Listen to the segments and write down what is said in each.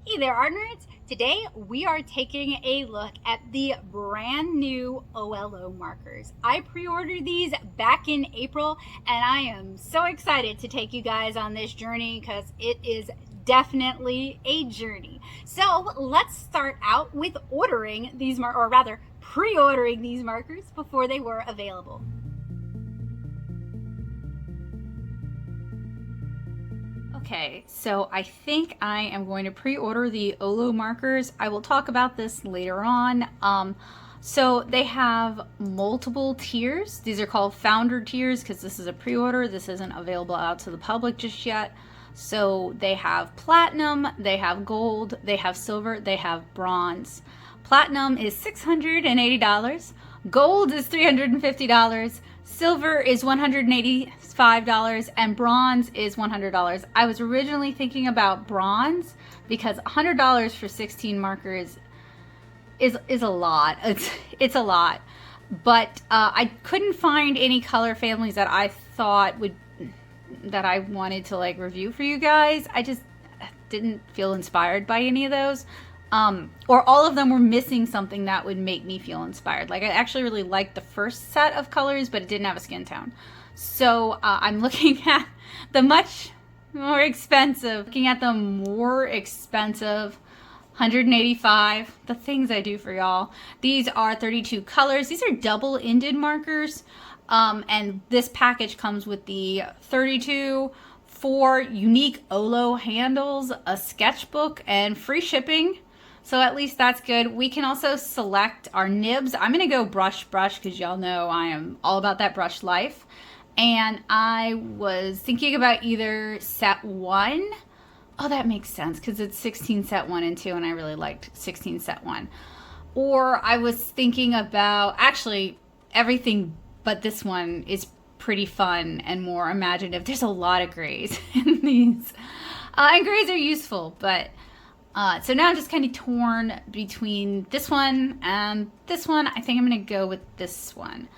Hey there, art nerds! Today we are taking a look at the brand new OLO markers. I pre-ordered these back in April and I am so excited to take you guys on this journey because it is definitely a journey. So let's start out with ordering these or rather pre-ordering these markers before they were available. Okay, so I think I am going to pre-order the OLO markers. I will talk about this later on. So they have multiple tiers. These are called founder tiers because this is a pre-order. This isn't available out to the public just yet. So they have platinum, they have gold, they have silver, they have bronze. Platinum is $680. Gold is $350. Silver is $185 and bronze is $100. I was originally thinking about bronze because $100 for 16 markers is a lot. It's a lot. But I couldn't find any color families that I thought that I wanted to like review for you guys. I just didn't feel inspired by any of those. Or all of them were missing something that would make me feel inspired. Like I actually really liked the first set of colors, but it didn't have a skin tone. So I'm looking at the much more expensive, $185, the things I do for y'all. These are 32 colors. These are double-ended markers. And this package comes with the 32, 4 unique OLO handles, a sketchbook, and free shipping. So at least that's good. We can also select our nibs. I'm gonna go brush because y'all know I am all about that brush life. And I was thinking about either set 1. Oh, that makes sense because it's 16 set 1 and 2 and I really liked 16 set 1. Or I was thinking about actually everything but this one is pretty fun and more imaginative. There's a lot of grays in these. And grays are useful, but so now I'm just kind of torn between this one and this one. I think I'm going to go with this one.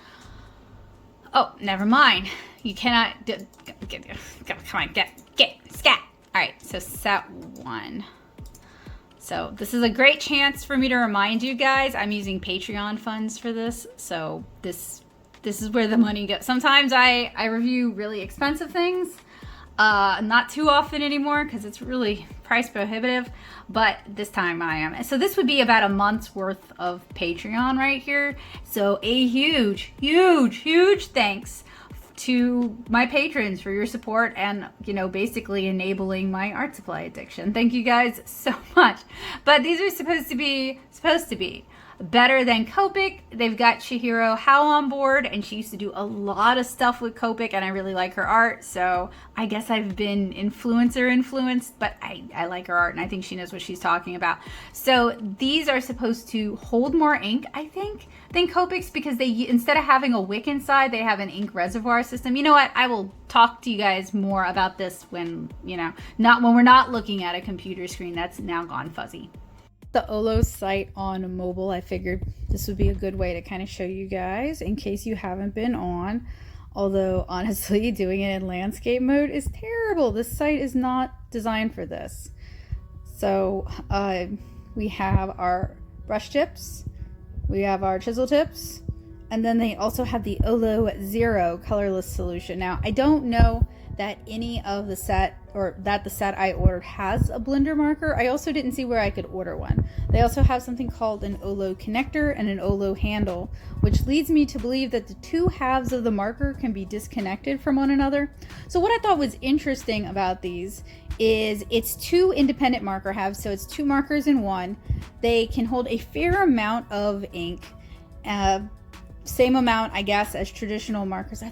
Oh, never mind. You cannot, come on, get, scat. All right, so set 1. So this is a great chance for me to remind you guys, I'm using Patreon funds for this. So this is where the money goes. Sometimes I review really expensive things. Not too often anymore because it's really price prohibitive, but this time I am. So this would be about a month's worth of Patreon right here. So a huge thanks to my patrons for your support and, you know, basically enabling my art supply addiction. Thank you guys so much. But these are supposed to be better than Copic. They've got Chihiro Howe on board and she used to do a lot of stuff with Copic and I really like her art. So I guess I've been influenced, but I like her art and I think she knows what she's talking about. So these are supposed to hold more ink, I think, than Copic's because they, instead of having a wick inside, they have an ink reservoir system. You know what? I will talk to you guys more about this when, you know, not when we're not looking at a computer screen that's now gone fuzzy. The OLO site on mobile, I figured this would be a good way to kind of show you guys in case you haven't been on. Although honestly, doing it in landscape mode is terrible. This site is not designed for this. So we have our brush tips, we have our chisel tips, and then they also have the OLO Zero colorless solution. Now I don't know that any of the set or that the set I ordered has a blender marker. I also didn't see where I could order one. They also have something called an OLO connector and an OLO handle, which leads me to believe that the two halves of the marker can be disconnected from one another. So what I thought was interesting about these is it's 2 independent marker halves, so it's 2 markers in one. They can hold a fair amount of ink, same amount I guess as traditional markers.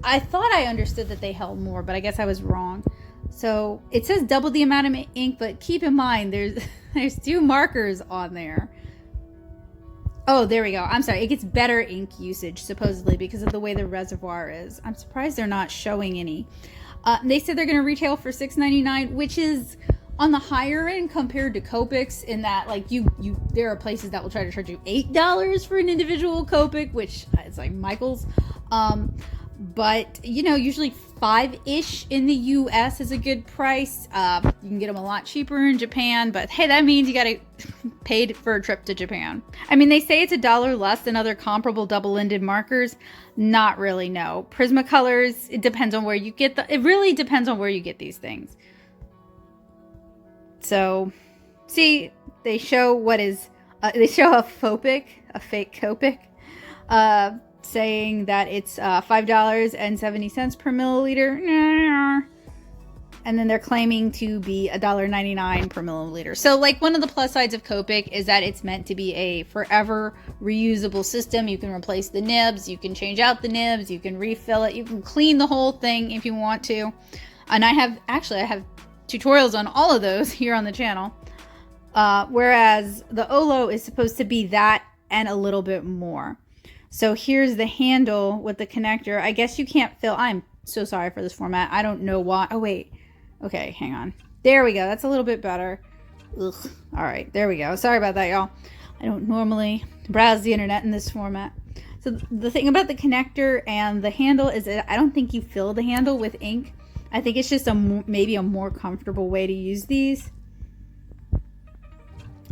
I thought I understood that they held more, but I guess I was wrong. So it says double the amount of ink, but keep in mind there's 2 markers on there. Oh, there we go. I'm sorry. It gets better ink usage supposedly because of the way the reservoir is. I'm surprised they're not showing any. They said they're going to retail for $6.99, which is on the higher end compared to Copic's in that like there are places that will try to charge you $8 for an individual Copic, which is like Michael's. but you know, usually $5-ish in the US is a good price. You can get them a lot cheaper in Japan, but hey, that means you gotta pay for a trip to Japan. I mean, they say it's $1 less than other comparable double-ended markers. Not really, no. Prismacolors, it depends on where you get it really depends on where you get these things. So, see, they show they show a Copic, a fake Copic, saying that it's $5.70 per milliliter. And then they're claiming to be $1.99 per milliliter. So like one of the plus sides of Copic is that it's meant to be a forever reusable system. You can replace the nibs, you can change out the nibs, you can refill it, you can clean the whole thing if you want to. And I have tutorials on all of those here on the channel. Whereas the OLO is supposed to be that and a little bit more. So here's the handle with the connector. I guess you can't fill. I'm so sorry for this format. I don't know why. Oh, wait. Okay, hang on. There we go. That's a little bit better. Ugh. All right, there we go. Sorry about that, y'all. I don't normally browse the internet in this format. So the thing about the connector and the handle is that I don't think you fill the handle with ink. I think it's just maybe a more comfortable way to use these.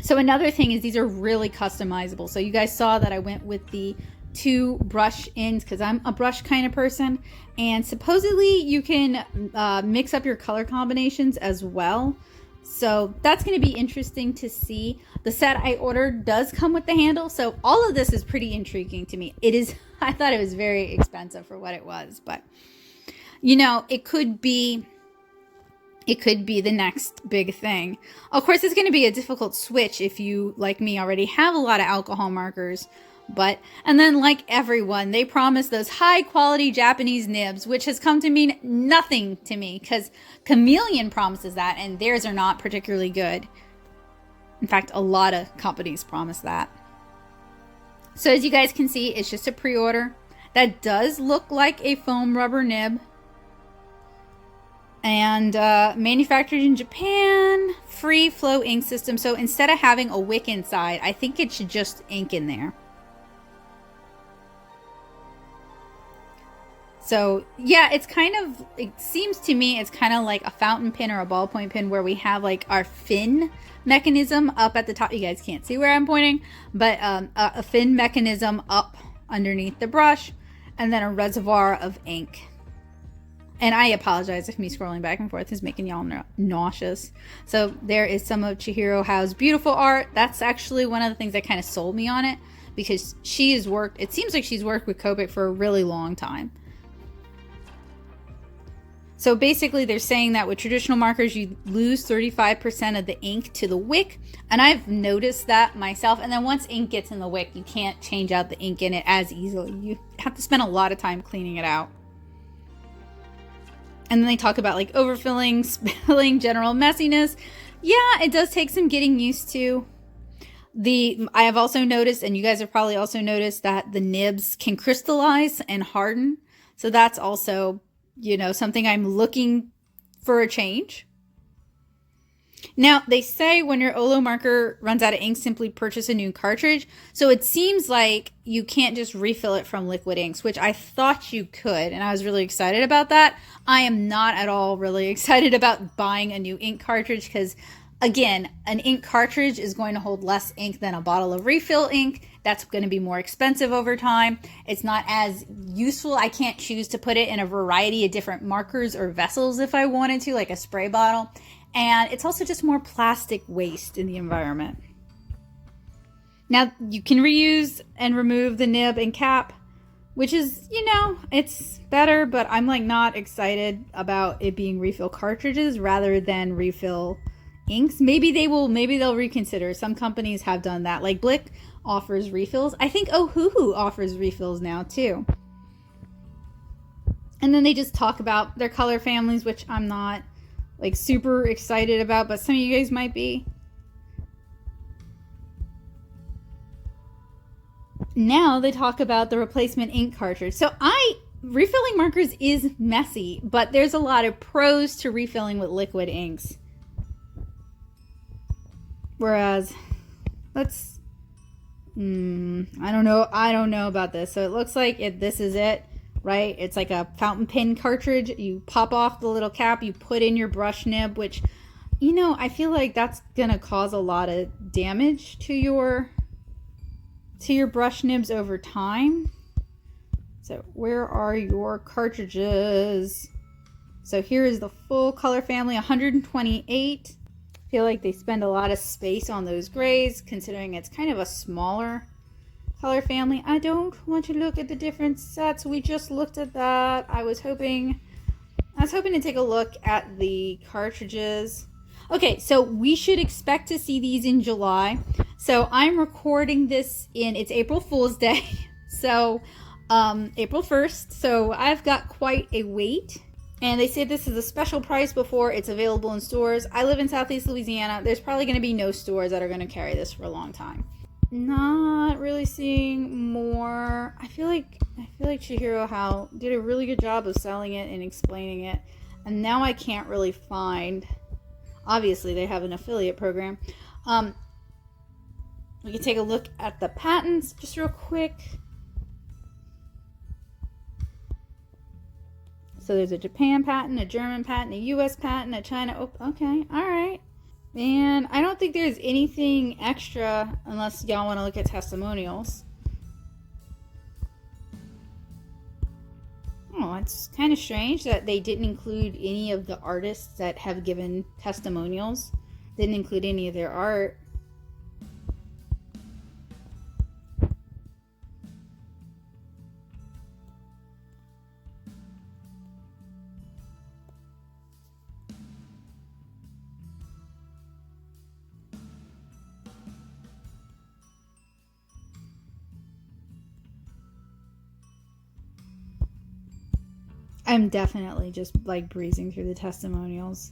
So another thing is these are really customizable. So you guys saw that I went with the 2 brush ends because I'm a brush kind of person, and supposedly you can mix up your color combinations as well. So that's going to be interesting to see. The set I ordered does come with the handle, so all of this is pretty intriguing to me. It is, I thought it was very expensive for what it was, but you know, it could be the next big thing. Of course, it's going to be a difficult switch if you, like me, already have a lot of alcohol markers. And then like everyone, they promise those high quality Japanese nibs, which has come to mean nothing to me because Chameleon promises that and theirs are not particularly good. In fact, a lot of companies promise that. So as you guys can see, it's just a pre-order. That does look like a foam rubber nib. And manufactured in Japan, free flow ink system. So instead of having a wick inside, I think it should just ink in there. So yeah, it seems to me it's kind of like a fountain pen or a ballpoint pen where we have like our fin mechanism up at the top. You guys can't see where I'm pointing, but a fin mechanism up underneath the brush and then a reservoir of ink. And I apologize if me scrolling back and forth is making y'all nauseous. So there is some of Chihiro Howe's beautiful art. That's actually one of the things that kind of sold me on it because it seems like she's worked with Copic for a really long time. So basically they're saying that with traditional markers, you lose 35% of the ink to the wick. And I've noticed that myself. And then once ink gets in the wick, you can't change out the ink in it as easily. You have to spend a lot of time cleaning it out. And then they talk about like overfilling, spilling, general messiness. Yeah, it does take some getting used to. I have also noticed, and you guys have probably also noticed, that the nibs can crystallize and harden. So that's also, you know, something I'm looking for a change. Now, they say when your OLO marker runs out of ink, simply purchase a new cartridge. So it seems like you can't just refill it from liquid inks, which I thought you could, and I was really excited about that. I am not at all really excited about buying a new ink cartridge because, again, an ink cartridge is going to hold less ink than a bottle of refill ink. That's going to be more expensive over time. It's not as useful. I can't choose to put it in a variety of different markers or vessels if I wanted to, like a spray bottle. And it's also just more plastic waste in the environment. Now, you can reuse and remove the nib and cap, which is, you know, it's better, but I'm like not excited about it being refill cartridges rather than refill inks. Maybe they'll reconsider. Some companies have done that. Like Blick offers refills. I think Ohuhu offers refills now too. And then they just talk about their color families, which I'm not like super excited about, but some of you guys might be. Now they talk about the replacement ink cartridge. So refilling markers is messy, but there's a lot of pros to refilling with liquid inks. Whereas, I don't know about this. So it looks like this is it. right? It's like a fountain pen cartridge. You pop off the little cap, you put in your brush nib, which, you know, I feel like that's gonna cause a lot of damage to your brush nibs over time. So where are your cartridges? So here is the full color family, 128. I feel like they spend a lot of space on those grays, considering it's kind of a smaller color family. I don't want to look at the different sets. We just looked at that. I was hoping to take a look at the cartridges. Okay, so we should expect to see these in July. So I'm recording this it's April Fool's Day. So April 1st. So I've got quite a wait. And they say this is a special price before it's available in stores. I live in Southeast Louisiana. There's probably going to be no stores that are going to carry this for a long time. Not really seeing more. I feel like Chihiro How did a really good job of selling it and explaining it. And now I can't really find. Obviously, they have an affiliate program. We can take a look at the patents just real quick. So there's a Japan patent, a German patent, a US patent, a China. Oh, okay, all right. And I don't think there's anything extra unless y'all want to look at testimonials. Oh, it's kind of strange that they didn't include any of the artists that have given testimonials. Didn't include any of their art. I'm definitely just like breezing through the testimonials.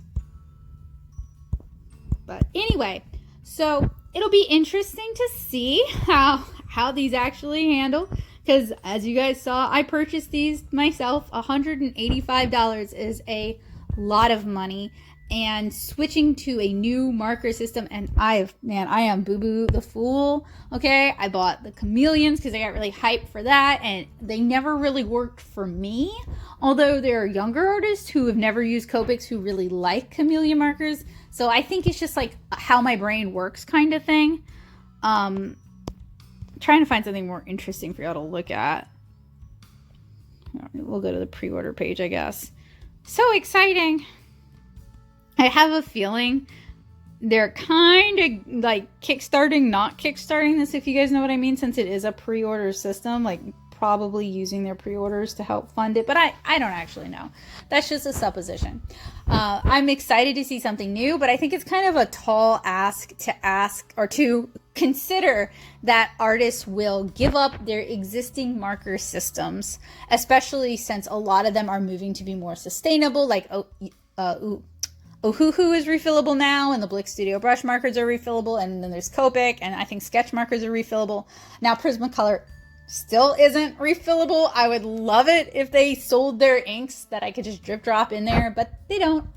But anyway, so it'll be interesting to see how these actually handle. Because as you guys saw, I purchased these myself. $185 is a lot of money. And switching to a new marker system, and I am boo-boo the fool, okay? I bought the chameleons because I got really hyped for that, and they never really worked for me. Although there are younger artists who have never used Copics who really like chameleon markers. So I think it's just like how my brain works kind of thing. Trying to find something more interesting for y'all to look at. We'll go to the pre-order page, I guess. So exciting. I have a feeling they're kind of like not kickstarting this, if you guys know what I mean, since it is a pre-order system, like probably using their pre-orders to help fund it. But I don't actually know. That's just a supposition. I'm excited to see something new, but I think it's kind of a tall ask to consider that artists will give up their existing marker systems, especially since a lot of them are moving to be more sustainable, like Ohuhu is refillable now, and the Blick Studio brush markers are refillable, and then there's Copic, and I think sketch markers are refillable. Now Prismacolor still isn't refillable. I would love it if they sold their inks that I could just drip drop in there, but they don't.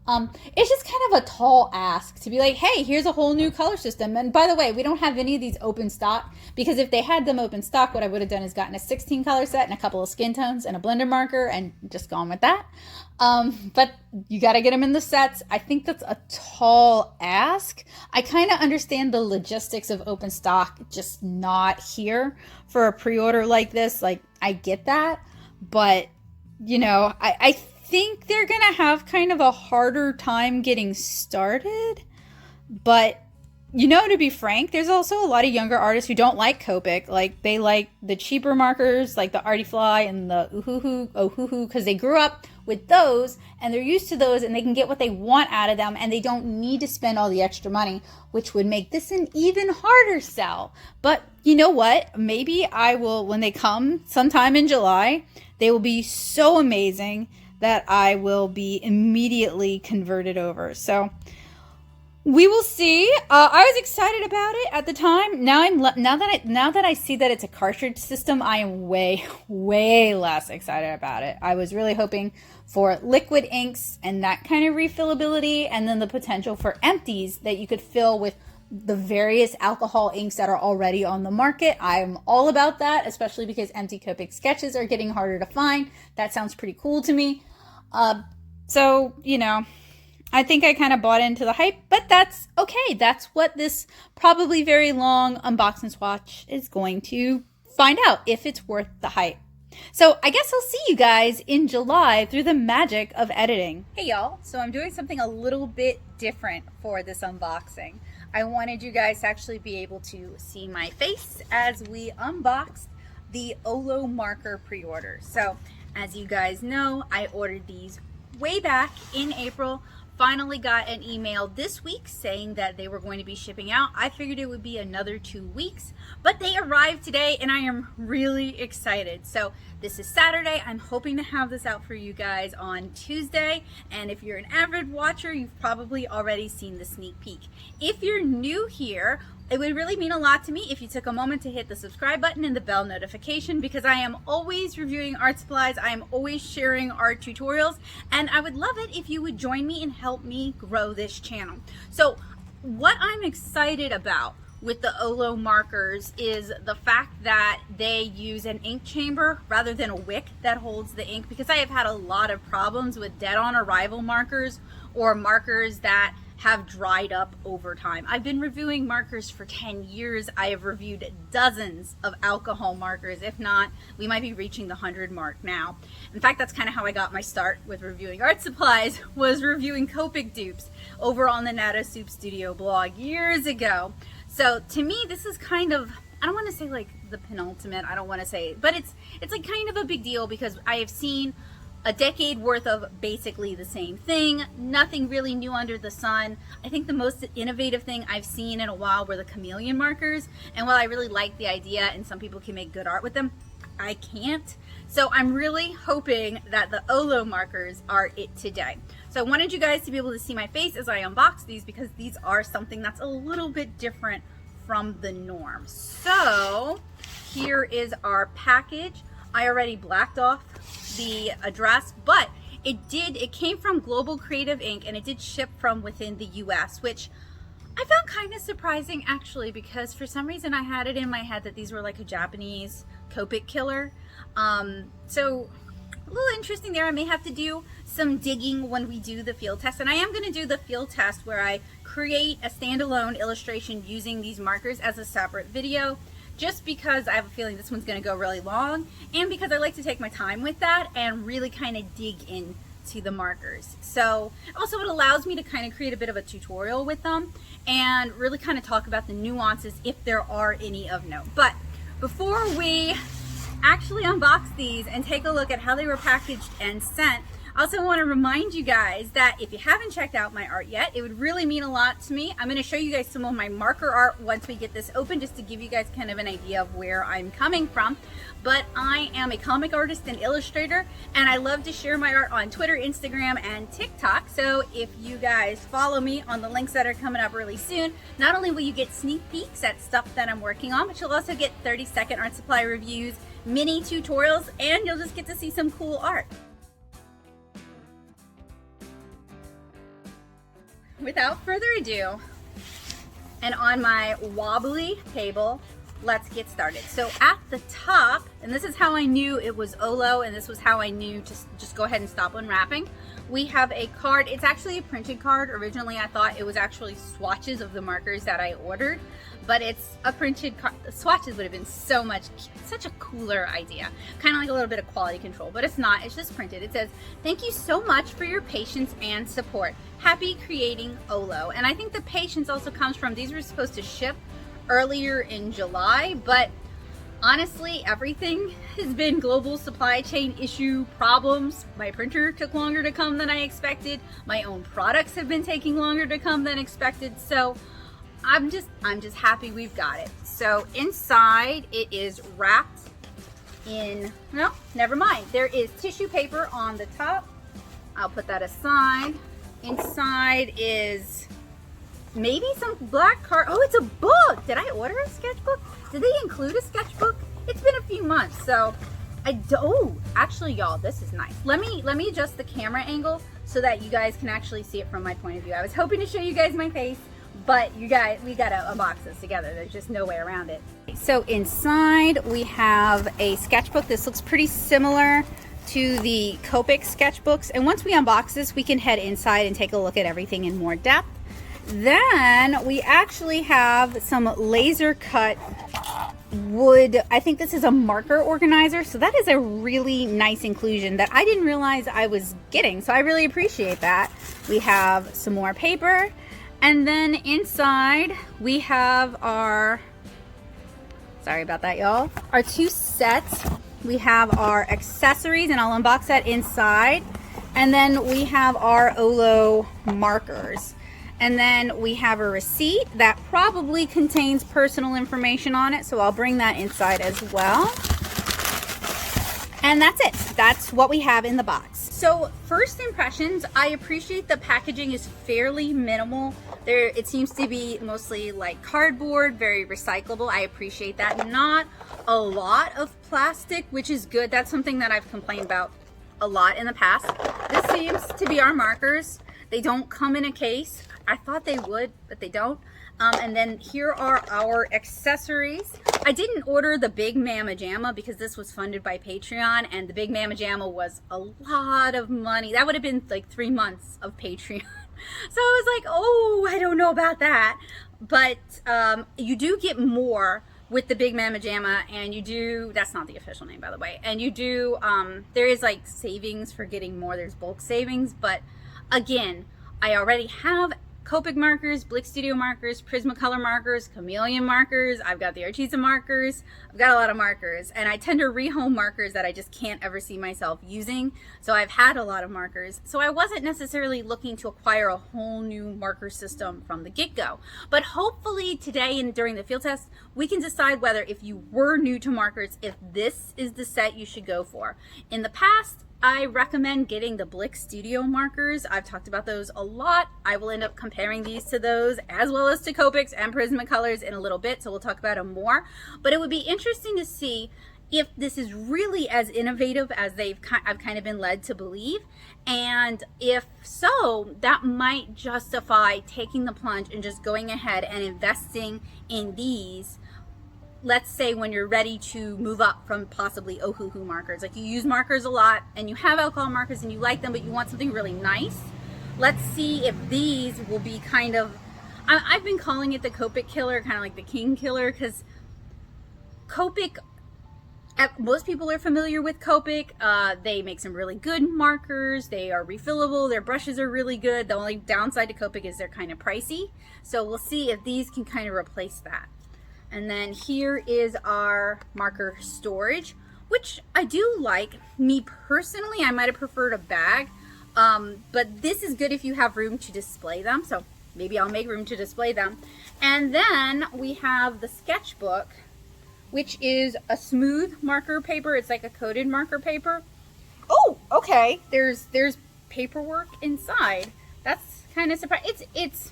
It's just kind of a tall ask to be like, hey, here's a whole new color system. And by the way, we don't have any of these open stock, because if they had them open stock, what I would have done is gotten a 16 color set and a couple of skin tones and a blender marker and just gone with that. But you got to get them in the sets. I think that's a tall ask. I kind of understand the logistics of open stock, just not here for a pre-order like this. Like, I get that, but you know, I think they're gonna have kind of a harder time getting started. But you know, to be frank, there's also a lot of younger artists who don't like Copic. Like, they like the cheaper markers, like the Artifly and the Ohuhu, because they grew up with those and they're used to those, and they can get what they want out of them, and they don't need to spend all the extra money, which would make this an even harder sell. But you know what? Maybe I will, when they come sometime in July, they will be so amazing that I will be immediately converted over. So we will see. I was excited about it at the time. Now that I see that it's a cartridge system, I am way less excited about it. I was really hoping for liquid inks and that kind of refillability, and then the potential for empties that you could fill with the various alcohol inks that are already on the market. I'm all about that, especially because empty Copic sketches are getting harder to find. That sounds pretty cool to me. So, you know, I think I kind of bought into the hype, but that's okay. That's what this probably very long unbox and swatch is going to find out, if it's worth the hype. So I guess I'll see you guys in July through the magic of editing. Hey y'all, so I'm doing something a little bit different for this unboxing. I wanted you guys to actually be able to see my face as we unboxed the OLO marker pre-order. So as you guys know, I ordered these way back in April. Finally got an email this week saying that they were going to be shipping out. I figured it would be another 2 weeks, but they arrived today and I am really excited. So this is Saturday. I'm hoping to have this out for you guys on Tuesday. And if you're an avid watcher, you've probably already seen the sneak peek. If you're new here, it would really mean a lot to me if you took a moment to hit the subscribe button and the bell notification, because I am always reviewing art supplies. I am always sharing art tutorials, and I would love it if you would join me and help me grow this channel. So what I'm excited about with the OLO markers is the fact that they use an ink chamber rather than a wick that holds the ink, because I have had a lot of problems with dead on arrival markers or markers that have dried up over time. I've been reviewing markers for 10 years. I have reviewed dozens of alcohol markers. If not, we might be reaching the 100 mark now. In fact, that's kind of how I got my start with reviewing art supplies, was reviewing Copic dupes over on the Nada Soup Studio blog years ago. So to me, this is kind of, I don't want to say like the penultimate, I don't want to say, but it's like kind of a big deal, because I have seen a decade worth of basically the same thing, nothing really new under the sun. I think the most innovative thing I've seen in a while were the chameleon markers, and while I really like the idea and some people can make good art with them, I can't. So I'm really hoping that the OLO markers are it today. So I wanted you guys to be able to see my face as I unbox these, because these are something that's a little bit different from the norm. So here is our package. I already blacked off the address, but it came from Global Creative Inc. and it did ship from within the US, which I found kind of surprising actually, because for some reason I had it in my head that these were like a Japanese Copic killer. So a little interesting there. I may have to do some digging when we do the field test, and I am going to do the field test where I create a standalone illustration using these markers as a separate video, just because I have a feeling this one's going to go really long, and because I like to take my time with that and really kind of dig into the markers. So also it allows me to kind of create a bit of a tutorial with them and really kind of talk about the nuances if there are any of note. But before we actually unbox these and take a look at how they were packaged and sent, I also want to remind you guys that if you haven't checked out my art yet, it would really mean a lot to me. I'm going to show you guys some of my marker art once we get this open, just to give you guys kind of an idea of where I'm coming from. But I am a comic artist and illustrator, and I love to share my art on Twitter, Instagram, and TikTok. So if you guys follow me on the links that are coming up really soon, not only will you get sneak peeks at stuff that I'm working on, but you'll also get 30-second art supply reviews, mini tutorials, and you'll just get to see some cool art. Without further ado, and on my wobbly table, let's get started. So at the top, and this is how I knew it was OLO, and this was how I knew to just go ahead and stop unwrapping, we have a card. It's actually a printed card. Originally I thought it was actually swatches of the markers that I ordered, but it's a printed card. The swatches would have been such a cooler idea. Kind of like a little bit of quality control, but it's not. It's just printed. It says, "Thank you so much for your patience and support. Happy creating OLO." And I think the patience also comes from, these were supposed to ship earlier in July, but honestly, everything has been global supply chain issue problems. My printer took longer to come than I expected. My own products have been taking longer to come than expected. So I'm just happy we've got it. So inside it is wrapped in, no, never mind. There is tissue paper on the top. I'll put that aside. Inside is maybe some black card. Oh, it's a book. Did I order a sketchbook? Did they include a sketchbook? It's been a few months, so oh, actually, y'all, this is nice. Let me adjust the camera angle so that you guys can actually see it from my point of view. I was hoping to show you guys my face but you guys, we gotta unbox this together. There's just no way around it. So inside we have a sketchbook. This looks pretty similar to the Copic sketchbooks. And once we unbox this, we can head inside and take a look at everything in more depth. Then we actually have some laser cut wood. I think this is a marker organizer. So that is a really nice inclusion that I didn't realize I was getting. So I really appreciate that. We have some more paper. And then inside we have our, sorry about that, y'all, our two sets. We have our accessories, and I'll unbox that inside. And then we have our OLO markers. And then we have a receipt that probably contains personal information on it, so I'll bring that inside as well. And that's it. That's what we have in the box. So first impressions, I appreciate the packaging is fairly minimal. It seems to be mostly like cardboard, very recyclable. I appreciate that. Not a lot of plastic, which is good. That's something that I've complained about a lot in the past. This seems to be our markers. They don't come in a case. I thought they would, but they don't. And then here are our accessories. I didn't order the Big Mama Jamma because this was funded by Patreon, and the Big Mama Jamma was a lot of money. That would have been like 3 months of Patreon. So I was like, oh, I don't know about that. But you do get more with the Big Mama Jamma, and you do, that's not the official name, by the way, and you do, there is like savings for getting more. There's bulk savings, but again, I already have Copic markers, Blick Studio markers, Prismacolor markers, Chameleon markers. I've got the Arteza markers. I've got a lot of markers, and I tend to rehome markers that I just can't ever see myself using. So I've had a lot of markers. So I wasn't necessarily looking to acquire a whole new marker system from the get-go. But hopefully today and during the field test, we can decide whether, if you were new to markers, if this is the set you should go for. In the past, I recommend getting the Blick Studio markers. I've talked about those a lot. I will end up comparing these to those, as well as to Copics and Prismacolors in a little bit, so we'll talk about them more. But it would be interesting to see if this is really as innovative as I've kind of been led to believe. And if so, that might justify taking the plunge and just going ahead and investing in these. Let's say when you're ready to move up from possibly Ohuhu markers. Like, you use markers a lot and you have alcohol markers and you like them, but you want something really nice. Let's see if these will be kind of, I've been calling it the Copic killer, kind of like the king killer, because Copic, most people are familiar with Copic. They make some really good markers. They are refillable. Their brushes are really good. The only downside to Copic is they're kind of pricey. So we'll see if these can kind of replace that. And then here is our marker storage, which I do like. Me personally, I might have preferred a bag, but this is good if you have room to display them. So maybe I'll make room to display them. And then we have the Sketchbook, which is a smooth marker paper. It's like a coated marker paper. Oh, okay. There's paperwork inside. That's kind of surprising. It's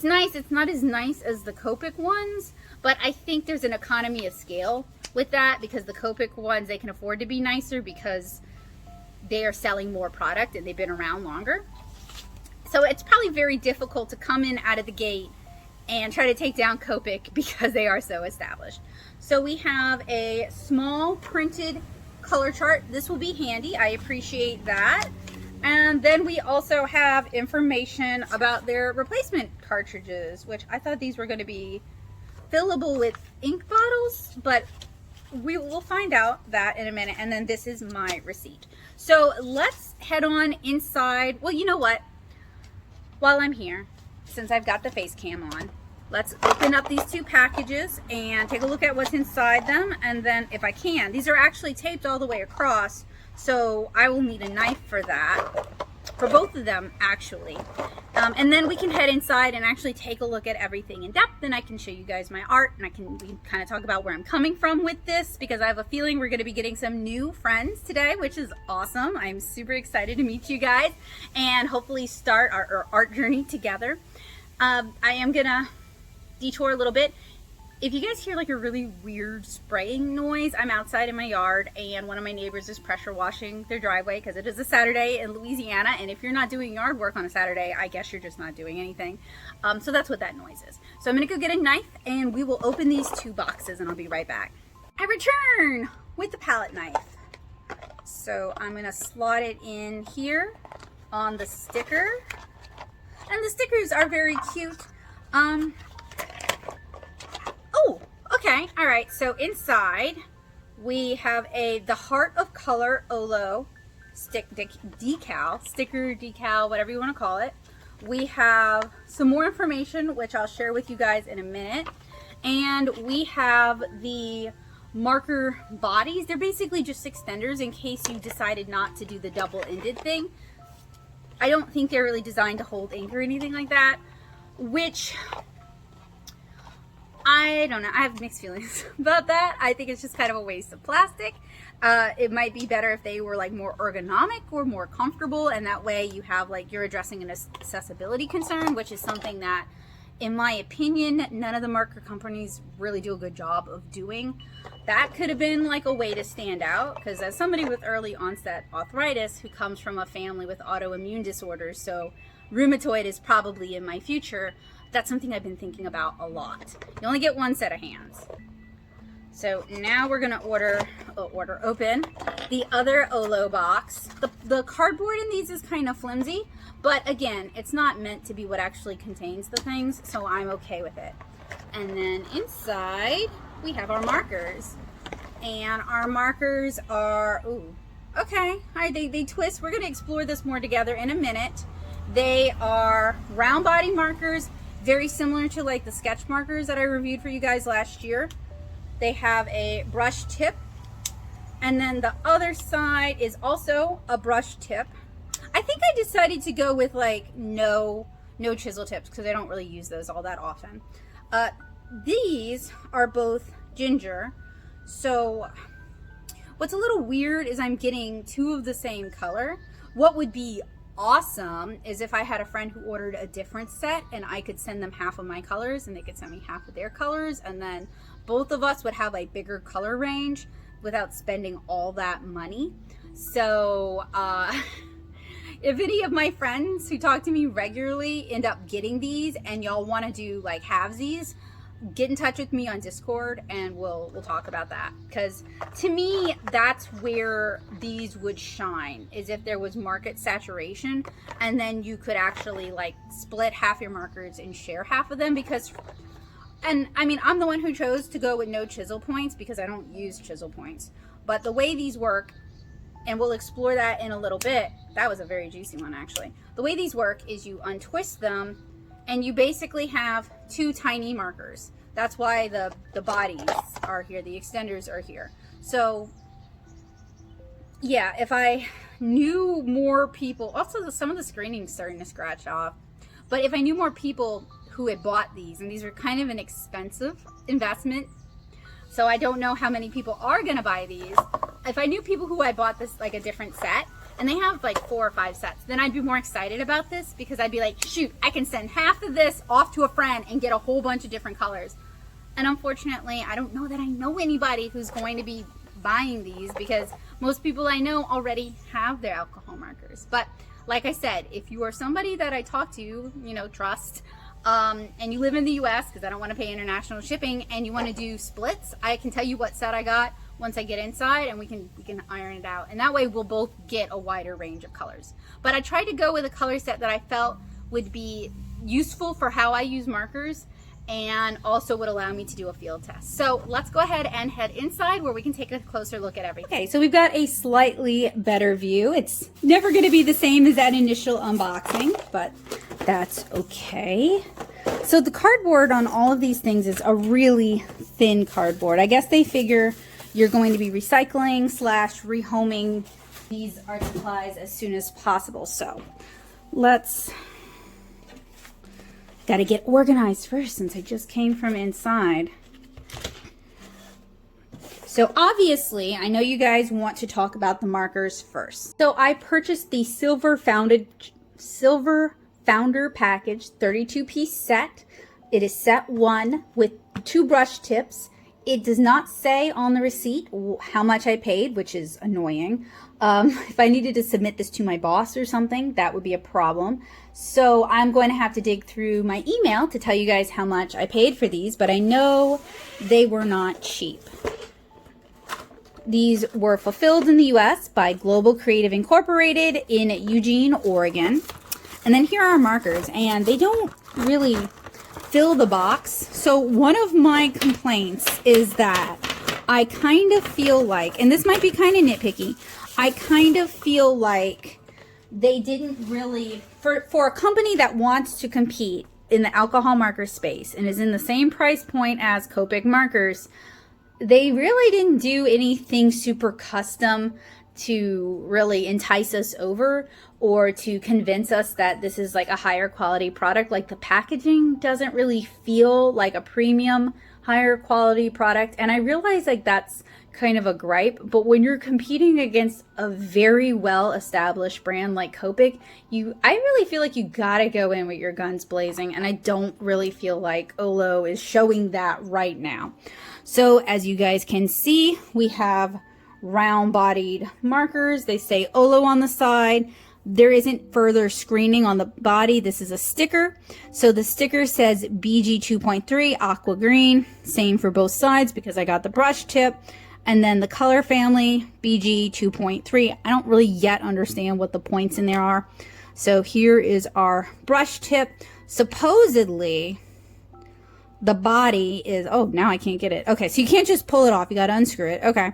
nice. It's not as nice as the Copic ones, but I think there's an economy of scale with that, because the Copic ones, they can afford to be nicer because they are selling more product and they've been around longer. So it's probably very difficult to come in out of the gate and try to take down Copic because they are so established. So we have a small printed color chart. This will be handy. I appreciate that. And then we also have information about their replacement cartridges, which I thought these were going to be fillable with ink bottles, but we will find out that in a minute. And then this is my receipt. So let's head on inside. Well, you know what? While I'm here, since I've got the face cam on, let's open up these two packages and take a look at what's inside them. And then if I can, these are actually taped all the way across, so I will need a knife for that, for both of them actually. And then we can head inside and actually take a look at everything in depth, and I can show you guys my art, and we can kind of talk about where I'm coming from with this, because I have a feeling we're going to be getting some new friends today, which is awesome. I'm super excited to meet you guys and hopefully start our art journey together. I am going to detour a little bit. If you guys hear like a really weird spraying noise, I'm outside in my yard and one of my neighbors is pressure washing their driveway because it is a Saturday in Louisiana, and if you're not doing yard work on a Saturday, I guess you're just not doing anything. So that's what that noise is. So I'm gonna go get a knife and we will open these 2 boxes and I'll be right back. I return with the palette knife. So I'm gonna slot it in here on the sticker, and the stickers are very cute. Oh, okay, all right, so inside we have the Heart of Color OLO sticker decal, whatever you want to call it. We have some more information, which I'll share with you guys in a minute, and we have the marker bodies. They're basically just extenders in case you decided not to do the double-ended thing. I don't think they're really designed to hold ink or anything like that, which I don't know. I have mixed feelings about that. I think it's just kind of a waste of plastic. It might be better if they were like more ergonomic or more comfortable, and that way you have like, you're addressing an accessibility concern, which is something that, in my opinion, none of the marker companies really do a good job of doing. That could have been like a way to stand out, because as somebody with early onset arthritis who comes from a family with autoimmune disorders, so rheumatoid is probably in my future, that's something I've been thinking about a lot. You only get 1 set of hands. So now we're gonna open the other OLO box. The cardboard in these is kind of flimsy, but again, it's not meant to be what actually contains the things, so I'm okay with it. And then inside, we have our markers. And our markers are, ooh, okay, all right, they twist. We're gonna explore this more together in a minute. They are round body markers, very similar to like the sketch markers that I reviewed for you guys last year. They have a brush tip, and then the other side is also a brush tip. I think I decided to go with like no chisel tips because I don't really use those all that often. These are both ginger, so what's a little weird is I'm getting 2 of the same color. What would be awesome is if I had a friend who ordered a different set and I could send them half of my colors and they could send me half of their colors, and then both of us would have a bigger color range without spending all that money. So if any of my friends who talk to me regularly end up getting these and y'all want to do like halvesies, get in touch with me on Discord and we'll talk about that, because to me that's where these would shine, is if there was market saturation and then you could actually like split half your markers and share half of them. Because, and I mean, I'm the one who chose to go with no chisel points because I don't use chisel points, but the way these work, and we'll explore that in a little bit, that was a very juicy one actually. The way these work is you untwist them and you basically have 2 tiny markers. That's why the bodies are here, the extenders are here. So yeah, if I knew more people, also some of the screening's starting to scratch off, but if I knew more people who had bought these, and these are kind of an expensive investment, so I don't know how many people are gonna buy these. If I knew people who had bought this like a different set, and they have like 4 or 5 sets, then I'd be more excited about this, because I'd be like, shoot, I can send half of this off to a friend and get a whole bunch of different colors. And unfortunately, I don't know that I know anybody who's going to be buying these, because most people I know already have their alcohol markers. But like I said, if you are somebody that I talk to, you know, trust, and you live in the US, because I don't want to pay international shipping, and you want to do splits, I can tell you what set I got once I get inside, and we can iron it out, and that way we'll both get a wider range of colors. But I tried to go with a color set that I felt would be useful for how I use markers, and also would allow me to do a field test. So let's go ahead and head inside where we can take a closer look at everything. Okay, so we've got a slightly better view. It's never going to be the same as that initial unboxing, but that's okay. So the cardboard on all of these things is a really thin cardboard. I guess they figure you're going to be recycling / rehoming these art supplies as soon as possible. So let's, gotta get organized first since I just came from inside. So obviously, I know you guys want to talk about the markers first. So I purchased the Silver Founder package 32-piece set. It is set 1 with 2 brush tips. It does not say on the receipt how much I paid, which is annoying. If I needed to submit this to my boss or something, that would be a problem. So I'm going to have to dig through my email to tell you guys how much I paid for these, but I know they were not cheap. These were fulfilled in the US by Global Creative Incorporated in Eugene, Oregon. And then here are our markers, and they don't really fill the box. So one of my complaints is that I kind of feel like, and this might be kind of nitpicky, I kind of feel like they didn't really, for a company that wants to compete in the alcohol marker space and is in the same price point as Copic markers, they really didn't do anything super custom to really entice us over or to convince us that this is like a higher quality product. Like the packaging doesn't really feel like a premium higher quality product, and I realize like that's kind of a gripe, but when you're competing against a very well established brand like Copic, I really feel like you gotta go in with your guns blazing, and I don't really feel like OLO is showing that right now. So as you guys can see, we have round bodied markers. They say OLO on the side. There isn't further screening on the body. This is a sticker. So the sticker says BG 2.3 aqua green. Same for both sides because I got the brush tip. And then the color family BG 2.3. I don't really yet understand what the points in there are. So here is our brush tip. Supposedly the body is, oh, now I can't get it. Okay, so you can't just pull it off. You got to unscrew it. Okay.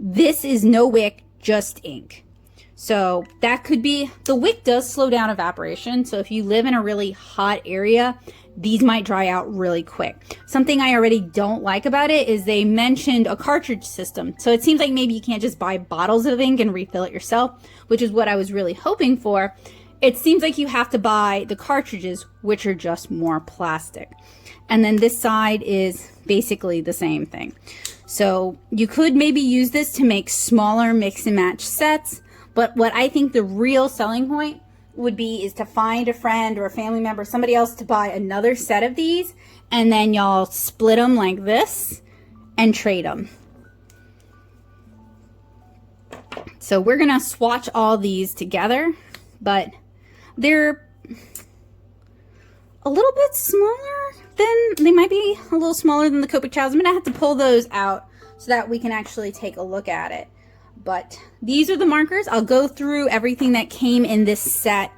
This is no wick, just ink. So that could be, the wick does slow down evaporation. So if you live in a really hot area, these might dry out really quick. Something I already don't like about it is they mentioned a cartridge system. So it seems like maybe you can't just buy bottles of ink and refill it yourself, which is what I was really hoping for. It seems like you have to buy the cartridges, which are just more plastic. And then this side is basically the same thing. So you could maybe use this to make smaller mix and match sets. But what I think the real selling point would be is to find a friend or a family member, somebody else to buy another set of these, and then y'all split them like this and trade them. So we're gonna swatch all these together, but they're a little bit smaller than, they might be a little smaller than the Copic Childs. I'm gonna have to pull those out so that we can actually take a look at it. But these are the markers. I'll go through everything that came in this set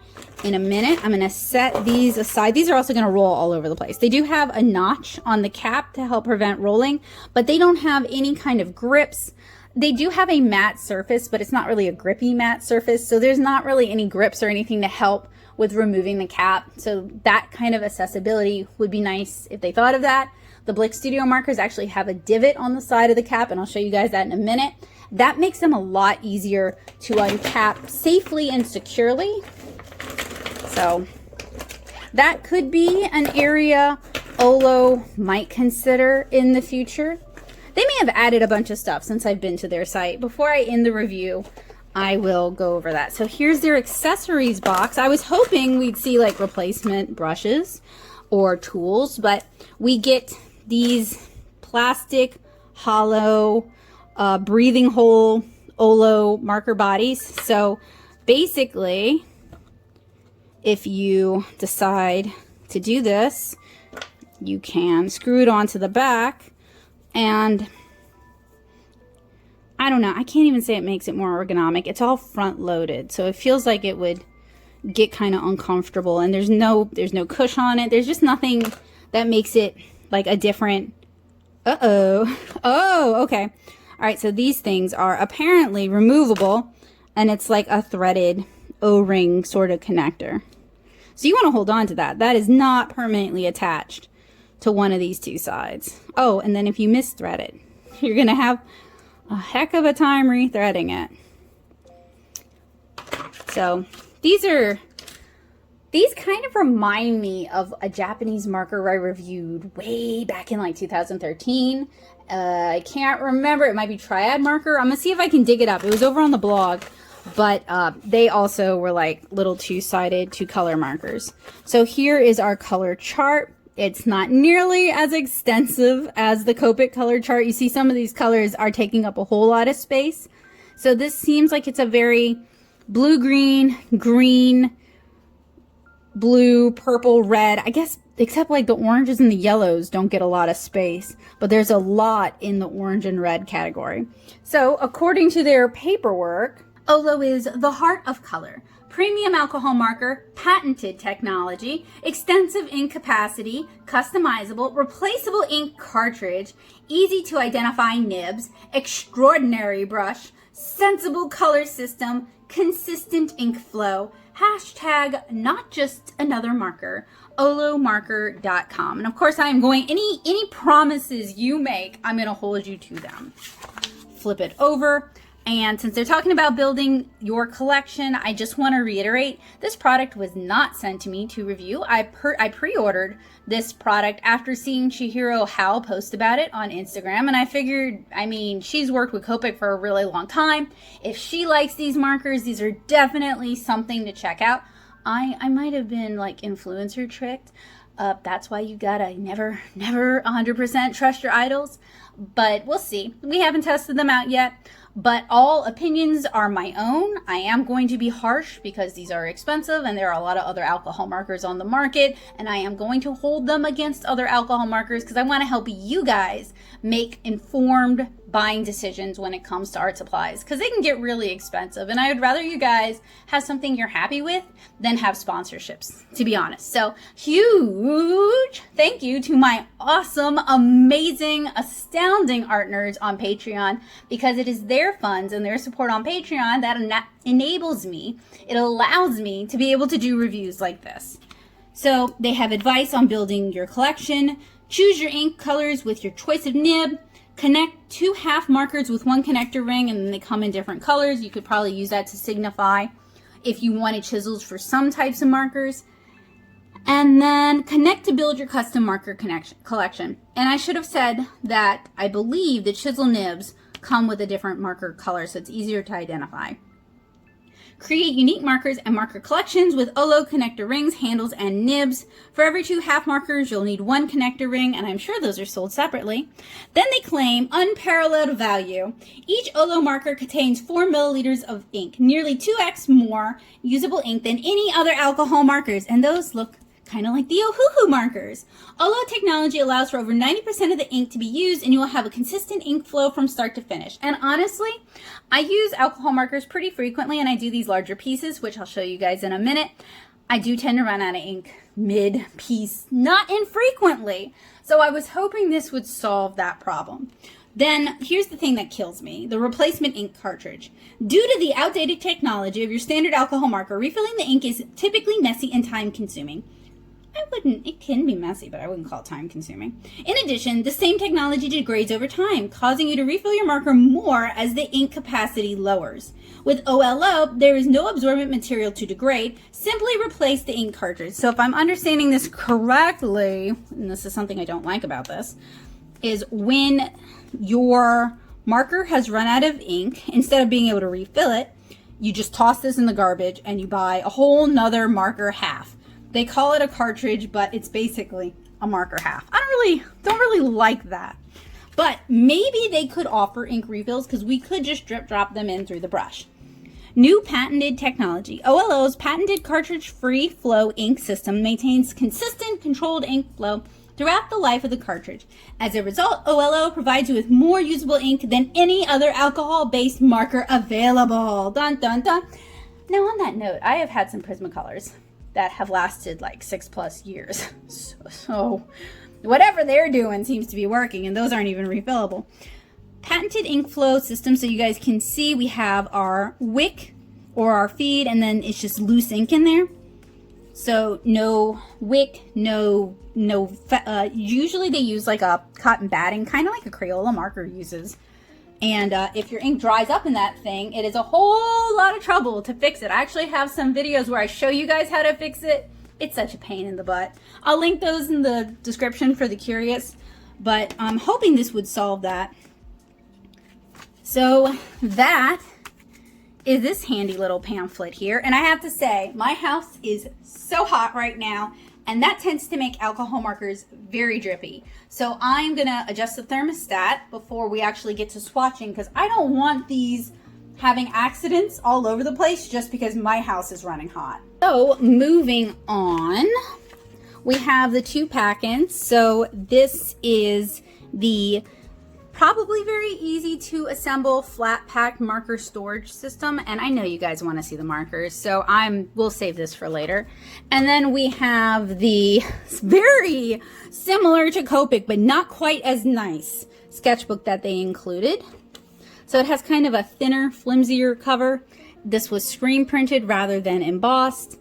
in a minute. I'm going to set these aside. These are also going to roll all over the place. They do have a notch on the cap to help prevent rolling, but they don't have any kind of grips. They do have a matte surface, but it's not really a grippy matte surface. So there's not really any grips or anything to help with removing the cap. So that kind of accessibility would be nice if they thought of that. The Blick Studio markers actually have a divot on the side of the cap, and I'll show you guys that in a minute. That makes them a lot easier to uncap safely and securely. So that could be an area OLO might consider in the future. They may have added a bunch of stuff since I've been to their site. Before I end the review, I will go over that. So here's their accessories box. I was hoping we'd see like replacement brushes or tools, but we get these plastic hollow breathing hole OLO marker bodies. So basically, if you decide to do this, you can screw it onto the back, and I don't know, I can't even say it makes it more ergonomic. It's all front loaded, so it feels like it would get kind of uncomfortable, and there's no cushion on it. There's just nothing that makes it like a different, oh, okay. All right, so these things are apparently removable, and it's like a threaded O-ring sort of connector. So you want to hold on to that. That is not permanently attached to one of these two sides. Oh, and then if you misthread it, you're going to have a heck of a time rethreading it. So these kind of remind me of a Japanese marker I reviewed way back in like 2013. I can't remember. It might be Triad marker. I'm going to see if I can dig it up. It was over on the blog, but they also were like little two-sided, two-color markers. So here is our color chart. It's not nearly as extensive as the Copic color chart. You see some of these colors are taking up a whole lot of space. So this seems like it's a very blue-green, green, blue, purple, red. I guess except like the oranges and the yellows don't get a lot of space. But there's a lot in the orange and red category. So according to their paperwork, OLO is the heart of color. Premium alcohol marker, patented technology, extensive ink capacity, customizable, replaceable ink cartridge, easy to identify nibs, extraordinary brush, sensible color system, consistent ink flow, hashtag not just another marker, olomarker.com. And of course I am going, any promises you make, I'm going to hold you to them. Flip it over. And since they're talking about building your collection, I just want to reiterate, this product was not sent to me to review. I pre-ordered this product after seeing Chihiro Hao post about it on Instagram. And I figured, I mean, she's worked with Copic for a really long time. If she likes these markers, these are definitely something to check out. I might have been like influencer tricked. That's why you gotta never 100% trust your idols. But we'll see. We haven't tested them out yet. But all opinions are my own. I am going to be harsh because these are expensive and there are a lot of other alcohol markers on the market, and I am going to hold them against other alcohol markers because I want to help you guys make informed buying decisions when it comes to art supplies, because they can get really expensive, and I would rather you guys have something you're happy with than have sponsorships, to be honest. So huge thank you to my awesome, amazing, astounding art nerds on Patreon, because it is their funds and their support on Patreon that enables me, it allows me to be able to do reviews like this. So they have advice on building your collection, choose your ink colors with your choice of nib, connect 2 half markers with 1 connector ring, and then they come in different colors. You could probably use that to signify if you wanted chisels for some types of markers. And then connect to build your custom marker collection. And I should have said that I believe the chisel nibs come with a different marker color, so it's easier to identify. Create unique markers and marker collections with OLO connector rings, handles, and nibs. For every 2 half markers, you'll need 1 connector ring, and I'm sure those are sold separately. Then they claim unparalleled value. Each OLO marker contains 4 milliliters of ink, nearly 2x more usable ink than any other alcohol markers, and those look kind of like the Ohuhu markers. OLO technology allows for over 90% of the ink to be used, and you will have a consistent ink flow from start to finish. And honestly, I use alcohol markers pretty frequently, and I do these larger pieces, which I'll show you guys in a minute. I do tend to run out of ink mid-piece, not infrequently. So I was hoping this would solve that problem. Then here's the thing that kills me, the replacement ink cartridge. Due to the outdated technology of your standard alcohol marker, refilling the ink is typically messy and time-consuming. It can be messy, but I wouldn't call it time consuming. In addition, the same technology degrades over time, causing you to refill your marker more as the ink capacity lowers. With OLO, there is no absorbent material to degrade. Simply replace the ink cartridge. So if I'm understanding this correctly, and this is something I don't like about this, is when your marker has run out of ink, instead of being able to refill it, you just toss this in the garbage and you buy a whole nother marker half. They call it a cartridge, but it's basically a marker half. I don't really like that. But maybe they could offer ink refills, because we could just drip drop them in through the brush. New patented technology. OLO's patented cartridge-free flow ink system maintains consistent, controlled ink flow throughout the life of the cartridge. As a result, OLO provides you with more usable ink than any other alcohol-based marker available. Dun, dun, dun. Now, on that note, I have had some Prismacolors that have lasted like 6+ years. So whatever they're doing seems to be working, and those aren't even refillable. Patented ink flow system, so you guys can see we have our wick or our feed, and then it's just loose ink in there. So no wick, usually they use like a cotton batting, kind of like a Crayola marker uses. And if your ink dries up in that thing, it is a whole lot of trouble to fix it. I actually have some videos where I show you guys how to fix it. It's such a pain in the butt. I'll link those in the description for the curious, but I'm hoping this would solve that. So that is this handy little pamphlet here. And I have to say, my house is so hot right now. and that tends to make alcohol markers very drippy. So I'm gonna adjust the thermostat before we actually get to swatching, because I don't want these having accidents all over the place just because my house is running hot. So moving on, we have the 2 pack-ins. So this is the probably very easy to assemble flat pack marker storage system, and I know you guys want to see the markers, so we'll save this for later. And then we have the very similar to Copic but not quite as nice sketchbook that they included. So it has kind of a thinner, flimsier cover. This was screen printed rather than embossed.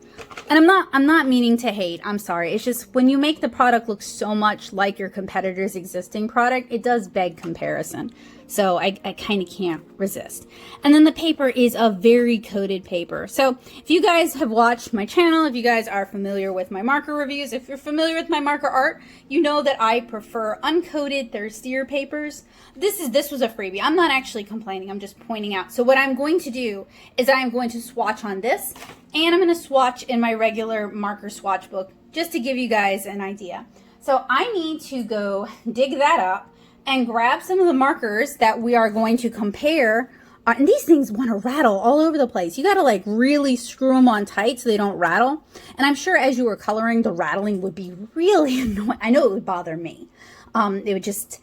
And I'm not meaning to hate, I'm sorry. It's just when you make the product look so much like your competitor's existing product, it does beg comparison. So I kind of can't resist. And then the paper is a very coated paper. So if you guys have watched my channel, if you guys are familiar with my marker reviews, if you're familiar with my marker art, you know that I prefer uncoated, thirstier papers. This was a freebie. I'm not actually complaining, I'm just pointing out. So what I'm going to do is I'm going to swatch on this, and I'm going to swatch in my regular marker swatch book just to give you guys an idea. So I need to go dig that up and grab some of the markers that we are going to compare. And these things want to rattle all over the place. You got to like really screw them on tight so they don't rattle. And I'm sure as you were coloring, the rattling would be really annoying. I know it would bother me. It would just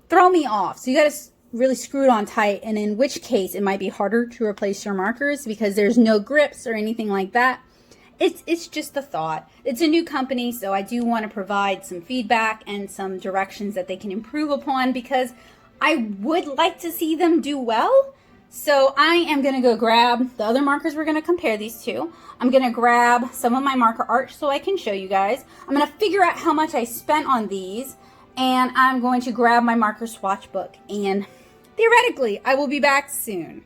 throw me off. So you got to really screw it on tight, and in which case it might be harder to replace your markers because there's no grips or anything like that. It's just a thought. It's a new company, so I do want to provide some feedback and some directions that they can improve upon, because I would like to see them do well. So I am going to go grab the other markers we're going to compare these to. I'm going to grab some of my marker art so I can show you guys. I'm going to figure out how much I spent on these, and I'm going to grab my marker swatch book, and theoretically I will be back soon.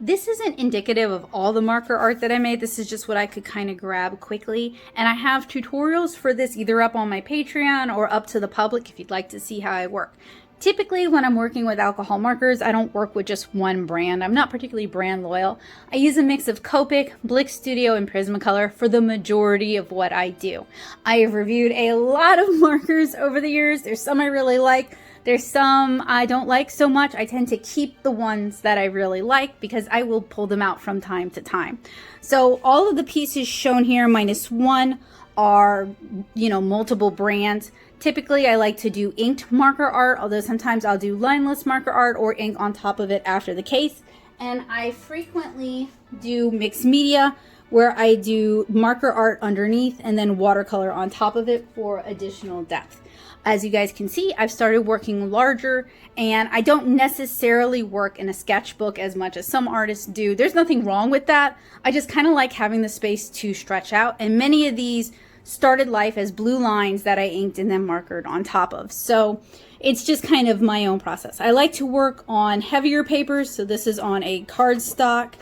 This isn't indicative of all the marker art that I made. This is just what I could kind of grab quickly. And I have tutorials for this either up on my Patreon or up to the public if you'd like to see how I work. Typically, when I'm working with alcohol markers, I don't work with just one brand. I'm not particularly brand loyal. I use a mix of Copic, Blick Studio, and Prismacolor for the majority of what I do. I have reviewed a lot of markers over the years. There's some I really like. There's some I don't like so much. I tend to keep the ones that I really like because I will pull them out from time to time. So all of the pieces shown here, -1, are, multiple brands. Typically, I like to do inked marker art, although sometimes I'll do lineless marker art or ink on top of it after the case. And I frequently do mixed media, where I do marker art underneath and then watercolor on top of it for additional depth. As you guys can see, I've started working larger, and I don't necessarily work in a sketchbook as much as some artists do. There's nothing wrong with that. I just kind of like having the space to stretch out, and many of these started life as blue lines that I inked and then markered on top of. So it's just kind of my own process. I like to work on heavier papers, so this is on a cardstock.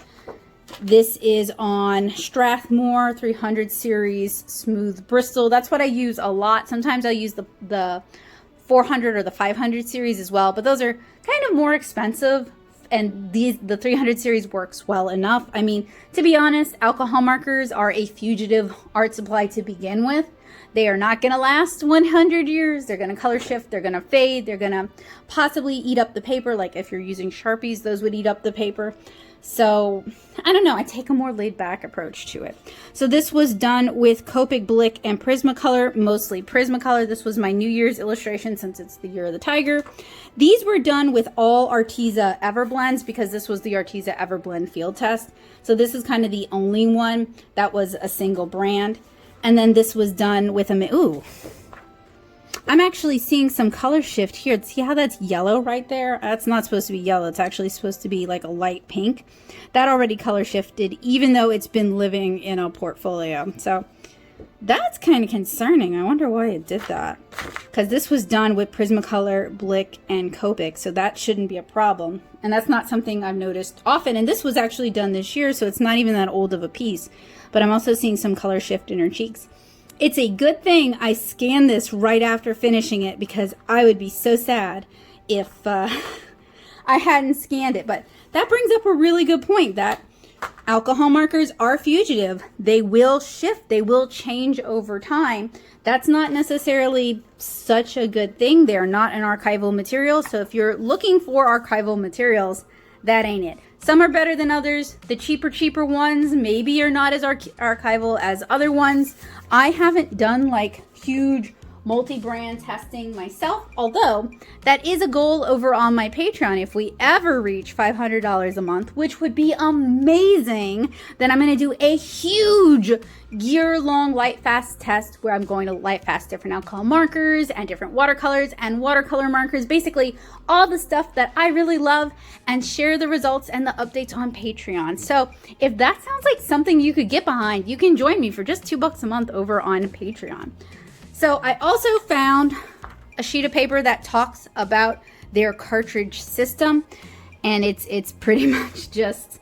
This is on Strathmore 300 series smooth Bristol. That's what I use a lot. Sometimes I'll use the 400 or the 500 series as well, but those are kind of more expensive, and the 300 series works well enough. I mean, to be honest, alcohol markers are a fugitive art supply to begin with. They are not going to last 100 years. They're going to color shift. They're going to fade. They're going to possibly eat up the paper. Like if you're using Sharpies, those would eat up the paper. So I don't know, I take a more laid back approach to it. So this was done with Copic, Blick, and Prismacolor, mostly Prismacolor. This was my New Year's illustration since it's the year of the tiger. These were done with all Arteza Everblends because this was the Arteza Everblend field test. So this is kind of the only one that was a single brand. And then this was done with ooh. I'm actually seeing some color shift here. See how that's yellow right there? That's not supposed to be yellow. It's actually supposed to be like a light pink. That already color shifted, even though it's been living in a portfolio. So that's kind of concerning. I wonder why it did that. Because this was done with Prismacolor, Blick, and Copic, so that shouldn't be a problem. And that's not something I've noticed often. And this was actually done this year, so it's not even that old of a piece. But I'm also seeing some color shift in her cheeks. It's a good thing I scanned this right after finishing it, because I would be so sad if I hadn't scanned it. But that brings up a really good point, that Alcohol markers are fugitive. They will shift, they will change over time. That's not necessarily such a good thing. They're not an archival material. So if you're looking for archival materials, that ain't it. Some are better than others. The cheaper ones maybe are not as archival as other ones. I haven't done like huge multi-brand testing myself, although that is a goal over on my Patreon. If we ever reach $500 a month, which would be amazing, then I'm going to do a huge year-long light fast test where I'm going to light fast different alcohol markers and different watercolors and watercolor markers, basically all the stuff that I really love, and share the results and the updates on Patreon. So if that sounds like something you could get behind, you can join me for just $2 a month over on Patreon. So I also found a sheet of paper that talks about their cartridge system, and it's pretty much just,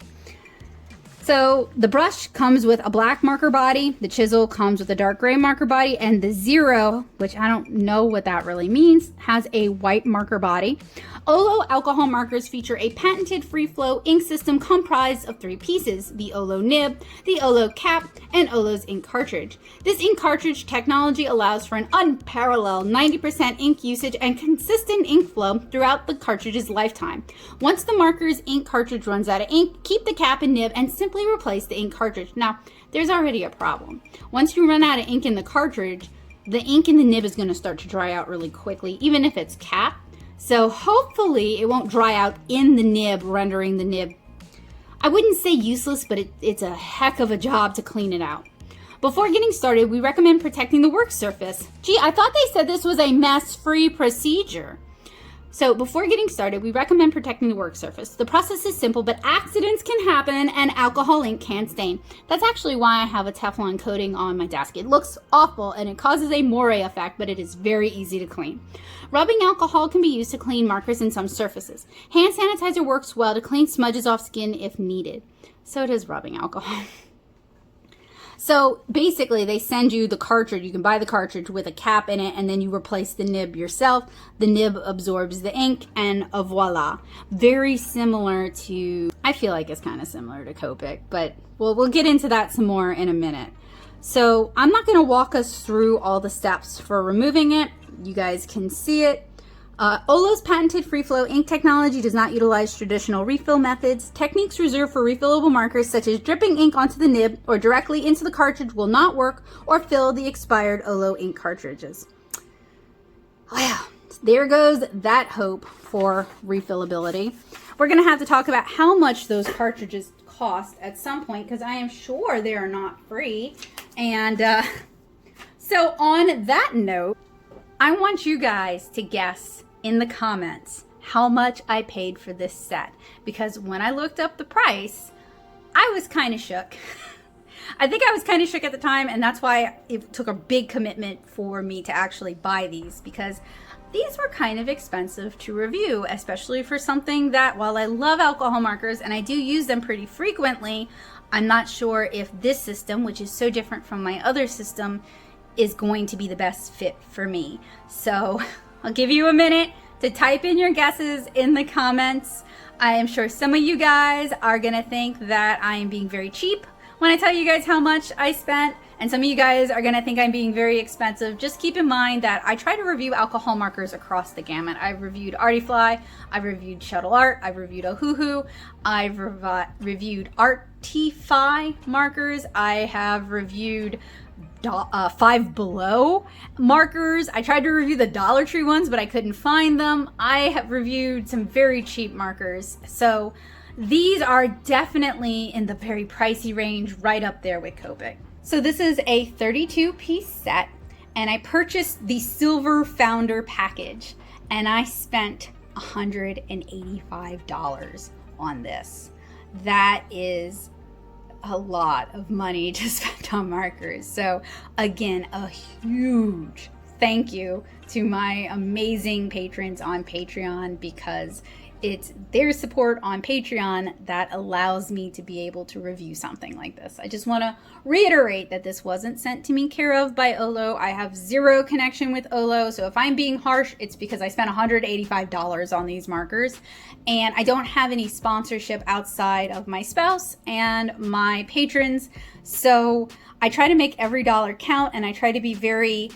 so the brush comes with a black marker body, the chisel comes with a dark gray marker body, and the zero, which I don't know what that really means, has a white marker body. OLO alcohol markers feature a patented free flow ink system comprised of 3 pieces: the OLO nib, the OLO cap, and OLO's ink cartridge. This ink cartridge technology allows for an unparalleled 90% ink usage and consistent ink flow throughout the cartridge's lifetime. Once the marker's ink cartridge runs out of ink, keep the cap and nib and simply replace the ink cartridge. Now, there's already a problem. Once you run out of ink in the cartridge, the ink in the nib is going to start to dry out really quickly, even if it's cap. So hopefully it won't dry out in the nib, rendering the nib, I wouldn't say useless, but it's a heck of a job to clean it out. Before getting started, we recommend protecting the work surface. Gee, I thought they said this was a mess-free procedure. So before getting started, we recommend protecting the work surface. The process is simple, but accidents can happen and alcohol ink can stain. That's actually why I have a Teflon coating on my desk. It looks awful and it causes a moire effect, but it is very easy to clean. Rubbing alcohol can be used to clean markers in some surfaces. Hand sanitizer works well to clean smudges off skin if needed. So does rubbing alcohol. So basically they send you the cartridge. You can buy the cartridge with a cap in it, and then you replace the nib yourself. The nib absorbs the ink, and voila. Very similar to, I feel like it's kind of similar to Copic, but we'll get into that some more in a minute. So I'm not going to walk us through all the steps for removing it. You guys can see it. OLO's patented free flow ink technology does not utilize traditional refill methods. Techniques reserved for refillable markers such as dripping ink onto the nib or directly into the cartridge will not work or fill the expired OLO ink cartridges. Well, there goes that hope for refillability. We're going to have to talk about how much those cartridges cost at some point, because I am sure they are not free. And so on that note, I want you guys to guess in the comments how much I paid for this set, because when I looked up the price, I was kind of shook. I think I was kind of shook at the time, and that's why it took a big commitment for me to actually buy these, because these were kind of expensive to review, especially for something that, while I love alcohol markers and I do use them pretty frequently, I'm not sure if this system, which is so different from my other system, is going to be the best fit for me. So I'll give you a minute to type in your guesses in the comments. I am sure some of you guys are gonna think that I am being very cheap when I tell you guys how much I spent, and some of you guys are gonna think I'm being very expensive. Just keep in mind that I try to review alcohol markers across the gamut. I've reviewed Artifly, I've reviewed Shuttle Art, I've reviewed Ohuhu, I've reviewed Artify markers, I have reviewed Five Below markers. I tried to review the Dollar Tree ones, but I couldn't find them. I have reviewed some very cheap markers. So these are definitely in the very pricey range, right up there with Copic. So this is a 32-piece set, and I purchased the Silver Founder package, and I spent $185 on this. That is a lot of money to spend on markers. So again, a huge thank you to my amazing patrons on Patreon, because it's their support on Patreon that allows me to be able to review something like this. I just want to reiterate that this wasn't sent to me care of by OLO. I have zero connection with OLO, so if I'm being harsh, it's because I spent $185 on these markers, and I don't have any sponsorship outside of my spouse and my patrons, so I try to make every dollar count, and I try to be very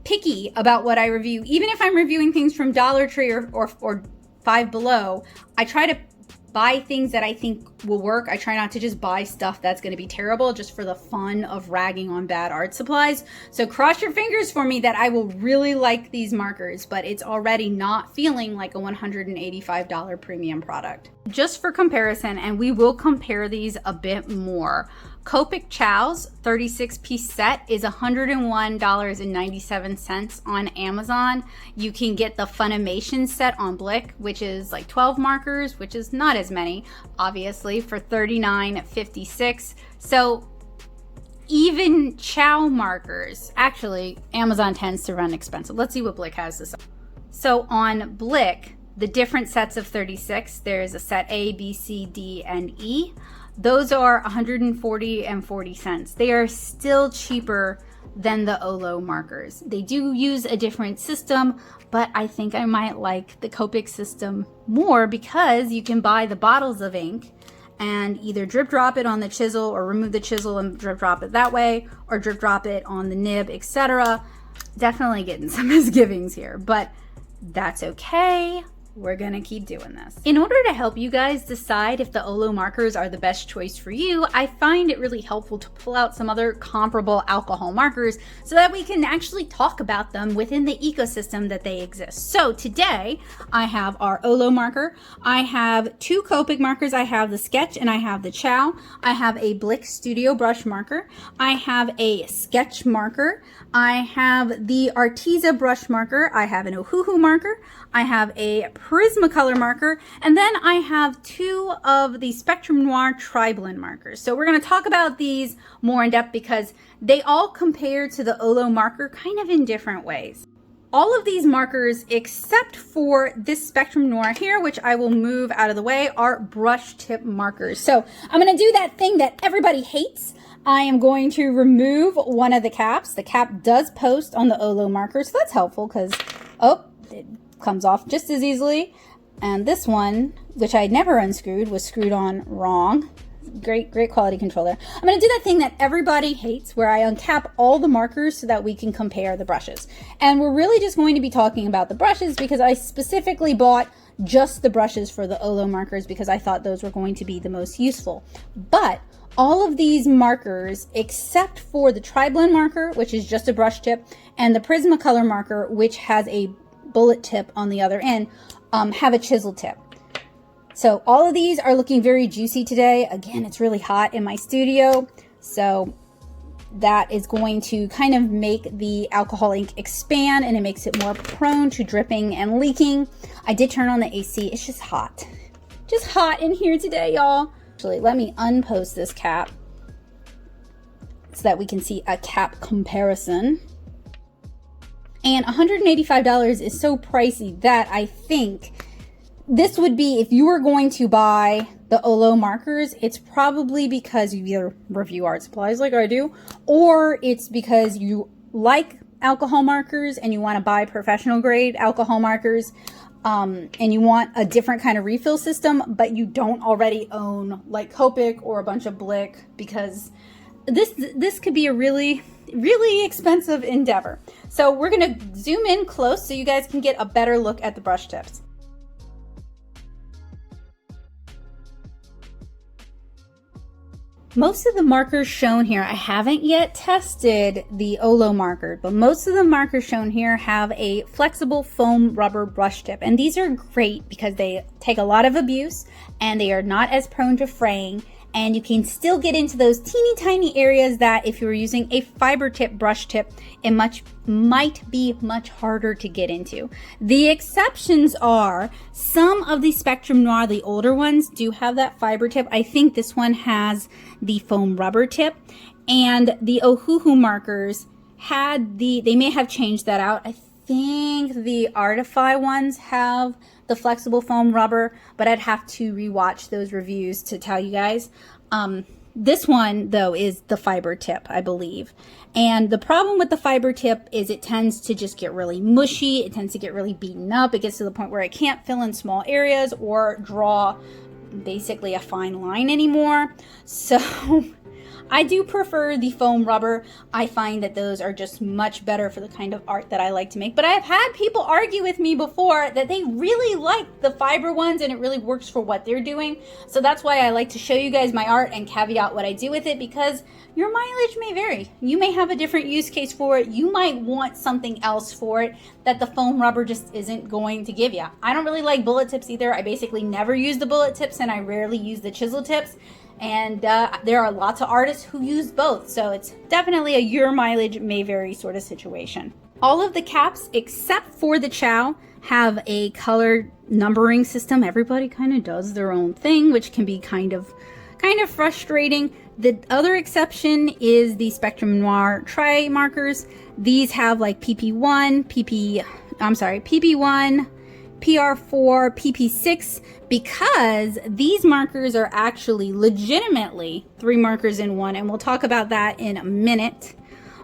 picky about what I review. Even if I'm reviewing things from Dollar Tree or Five Below, I try to buy things that I think will work. I try not to just buy stuff that's going to be terrible just for the fun of ragging on bad art supplies. So cross your fingers for me that I will really like these markers, but it's already not feeling like a $185 premium product. Just for comparison, and we will compare these a bit more, Copic Chow's 36-piece set is $101.97 on Amazon. You can get the Funimation set on Blick, which is like 12 markers, which is not as many, obviously, for $39.56. So even Chow markers, actually, Amazon tends to run expensive. Let's see what Blick has this. So on Blick, the different sets of 36, there's a set A, B, C, D, and E. Those are $140.40. They are still cheaper than the OLO markers. They do use a different system, but I think I might like the Copic system more because you can buy the bottles of ink and either drip drop it on the chisel or remove the chisel and drip drop it that way, or drip drop it on the nib, etc. Definitely getting some misgivings here, but that's okay. We're gonna keep doing this. In order to help you guys decide if the OLO markers are the best choice for you, I find it really helpful to pull out some other comparable alcohol markers so that we can actually talk about them within the ecosystem that they exist. So today, I have our OLO marker. I have two Copic markers. I have the Sketch and I have the Chow. I have a Blick Studio brush marker. I have a Sketch marker. I have the Arteza brush marker. I have an Ohuhu marker. I have a Prismacolor marker, and then I have two of the Spectrum Noir Tri-Blend markers. So we're going to talk about these more in depth because they all compare to the OLO marker kind of in different ways. All of these markers, except for this Spectrum Noir here, which I will move out of the way, are brush tip markers. So I'm going to do that thing that everybody hates. I am going to remove one of the caps. The cap does post on the OLO marker, so that's helpful because, oh, it comes off just as easily. And this one, which I never unscrewed, was screwed on wrong. Great quality control there. I'm going to do that thing that everybody hates where I uncap all the markers so that we can compare the brushes. And we're really just going to be talking about the brushes because I specifically bought just the brushes for the OLO markers because I thought those were going to be the most useful. But all of these markers, except for the Tri-Blend marker, which is just a brush tip, and the Prismacolor marker, which has a bullet tip on the other end, have a chisel tip. So all of these are looking very juicy today. Again, it's really hot in my studio, so that is going to kind of make the alcohol ink expand, and it makes it more prone to dripping and leaking. I did turn on the AC. It's just hot. Just hot in here today, y'all. Actually, let me unpost this cap so that we can see a cap comparison. And $185 is so pricey that I think this would be, if you were going to buy the OLO markers, it's probably because you either review art supplies like I do, or it's because you like alcohol markers and you want to buy professional grade alcohol markers, and you want a different kind of refill system, but you don't already own like Copic or a bunch of Blick, because this could be a really expensive endeavor. So we're going to zoom in close so you guys can get a better look at the brush tips. Most of the markers shown here, I haven't yet tested the OLO marker, but most of the markers shown here have a flexible foam rubber brush tip. And these are great because they take a lot of abuse and they are not as prone to fraying. And you can still get into those teeny tiny areas that if you were using a fiber tip brush tip, it might be much harder to get into. The exceptions are some of the Spectrum Noir, the older ones, do have that fiber tip. I think this one has the foam rubber tip, and the Ohuhu markers had they may have changed that out. I think the Artify ones have the flexible foam rubber, but I'd have to rewatch those reviews to tell you guys. This one, though, is the fiber tip, I believe. And the problem with the fiber tip is it tends to just get really mushy. It tends to get really beaten up. It gets to the point where it can't fill in small areas or draw basically a fine line anymore. So I do prefer the foam rubber. I find that those are just much better for the kind of art that I like to make. But I've had people argue with me before that they really like the fiber ones and it really works for what they're doing. So that's why I like to show you guys my art and caveat what I do with it, because your mileage may vary. You may have a different use case for it. You might want something else for it that the foam rubber just isn't going to give you. I don't really like bullet tips either. I basically never use the bullet tips and I rarely use the chisel tips. And there are lots of artists who use both, so it's definitely a your mileage may vary sort of situation. All of the caps except for the Chow have a color numbering system. Everybody kind of does their own thing, which can be kind of frustrating. The other exception is the Spectrum Noir Tri markers. These have like PP1, PP1, PR4, PP6, because these markers are actually legitimately 3 markers in one, and we'll talk about that in a minute.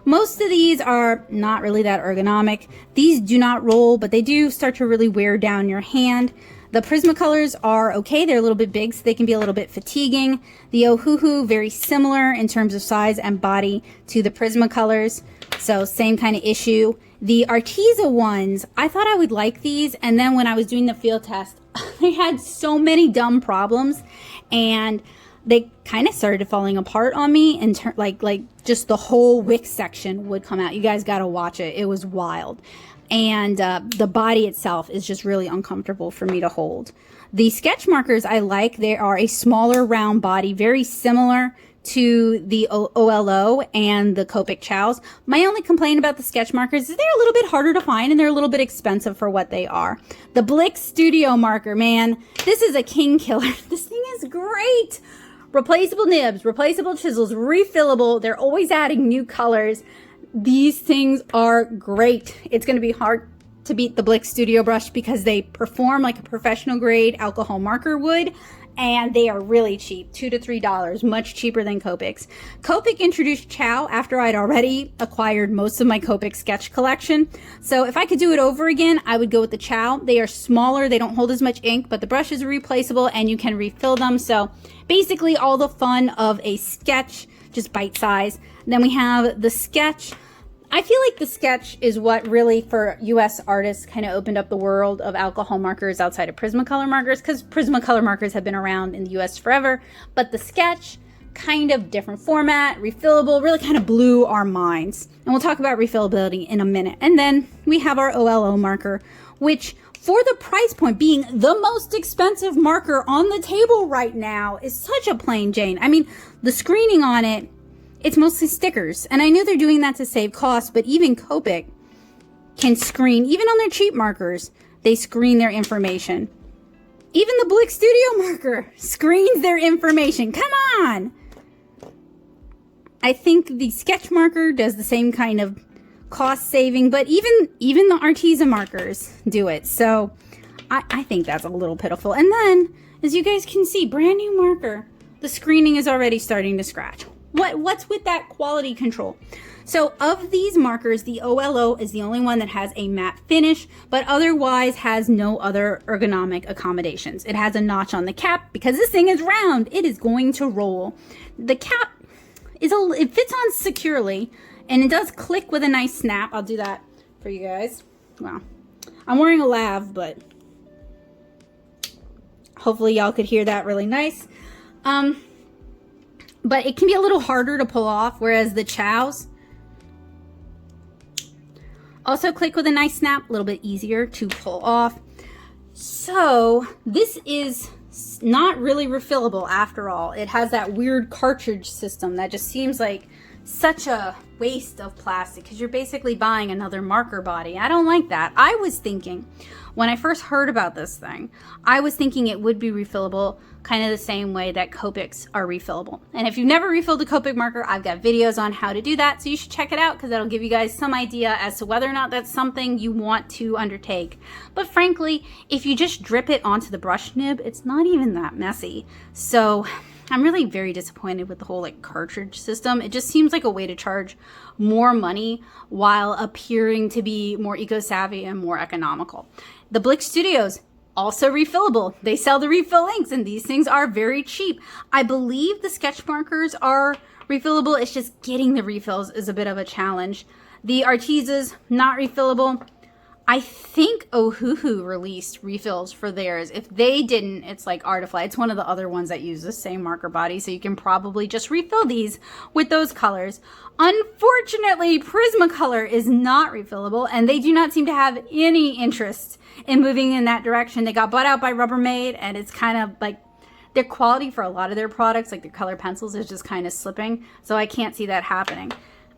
Most of these are not really that ergonomic. These do not roll, but they do start to really wear down your hand. The Prismacolors are okay. They're a little bit big, so they can be a little bit fatiguing. The Ohuhu, very similar in terms of size and body to the Prismacolors, so same kind of issue. The Arteza ones, I thought I would like these, and then when I was doing the field test, they had so many dumb problems, and they kind of started falling apart on me, and like just the whole wick section would come out. You guys got to watch it. It was wild. And the body itself is just really uncomfortable for me to hold. The sketch markers I like. They are a smaller round body, very similar to the OLO and the Copic Chows. My only complaint about the sketch markers is they're a little bit harder to find and they're a little bit expensive for what they are. The Blick Studio marker, man, this is a king killer. This thing is great. Replaceable nibs, replaceable chisels, refillable. They're always adding new colors. These things are great. It's going to be hard to beat the Blick Studio brush because they perform like a professional grade alcohol marker would, and they are really cheap, $2 to $3, much cheaper than Copic's. Copic introduced Chow after I'd already acquired most of my Copic sketch collection. So if I could do it over again, I would go with the Chow. They are smaller, they don't hold as much ink, but the brushes are replaceable and you can refill them. So basically all the fun of a sketch, just bite size. Then we have the Sketch. I feel like the Sketch is what really, for US artists, kind of opened up the world of alcohol markers outside of Prismacolor markers, because Prismacolor markers have been around in the US forever. But the Sketch, kind of different format, refillable, really kind of blew our minds. And we'll talk about refillability in a minute. And then we have our OLO marker, which for the price point, being the most expensive marker on the table right now, is such a plain Jane. I mean, the screening on it, it's mostly stickers. And I knew they're doing that to save costs, but even Copic can screen, even on their cheap markers, they screen their information. Even the Blick Studio marker screens their information. Come on! I think the sketch marker does the same kind of cost saving, but even the Arteza markers do it. So I think that's a little pitiful. And then, as you guys can see, brand new marker. The screening is already starting to scratch. What's with that quality control? So of these markers, the OLO is the only one that has a matte finish, but otherwise has no other ergonomic accommodations. It has a notch on the cap because this thing is round. It is going to roll. The cap it fits on securely, and it does click with a nice snap. I'll do that for you guys. Wow. I'm wearing a lav, but hopefully y'all could hear that really nice. But it can be a little harder to pull off, whereas the Chows also click with a nice snap, a little bit easier to pull off. So this is not really refillable after all. It has that weird cartridge system that just seems like such a waste of plastic because you're basically buying another marker body. I don't like that. I was thinking, when I first heard about this thing, I was thinking it would be refillable kind of the same way that Copics are refillable. And if you've never refilled a Copic marker, I've got videos on how to do that, so you should check it out because that'll give you guys some idea as to whether or not that's something you want to undertake. But frankly, if you just drip it onto the brush nib, it's not even that messy. So I'm really very disappointed with the whole like cartridge system. It just seems like a way to charge more money while appearing to be more eco-savvy and more economical. The Blick Studios, also refillable. They sell the refill inks and these things are very cheap. I believe the sketch markers are refillable. It's just getting the refills is a bit of a challenge. The Artisas, not refillable. I think Ohuhu released refills for theirs. If they didn't, it's like Artifly. It's one of the other ones that use the same marker body, so you can probably just refill these with those colors. Unfortunately, Prismacolor is not refillable, and they do not seem to have any interest in moving in that direction. They got bought out by Rubbermaid, and it's kind of like their quality for a lot of their products, like their color pencils, is just kind of slipping, so I can't see that happening.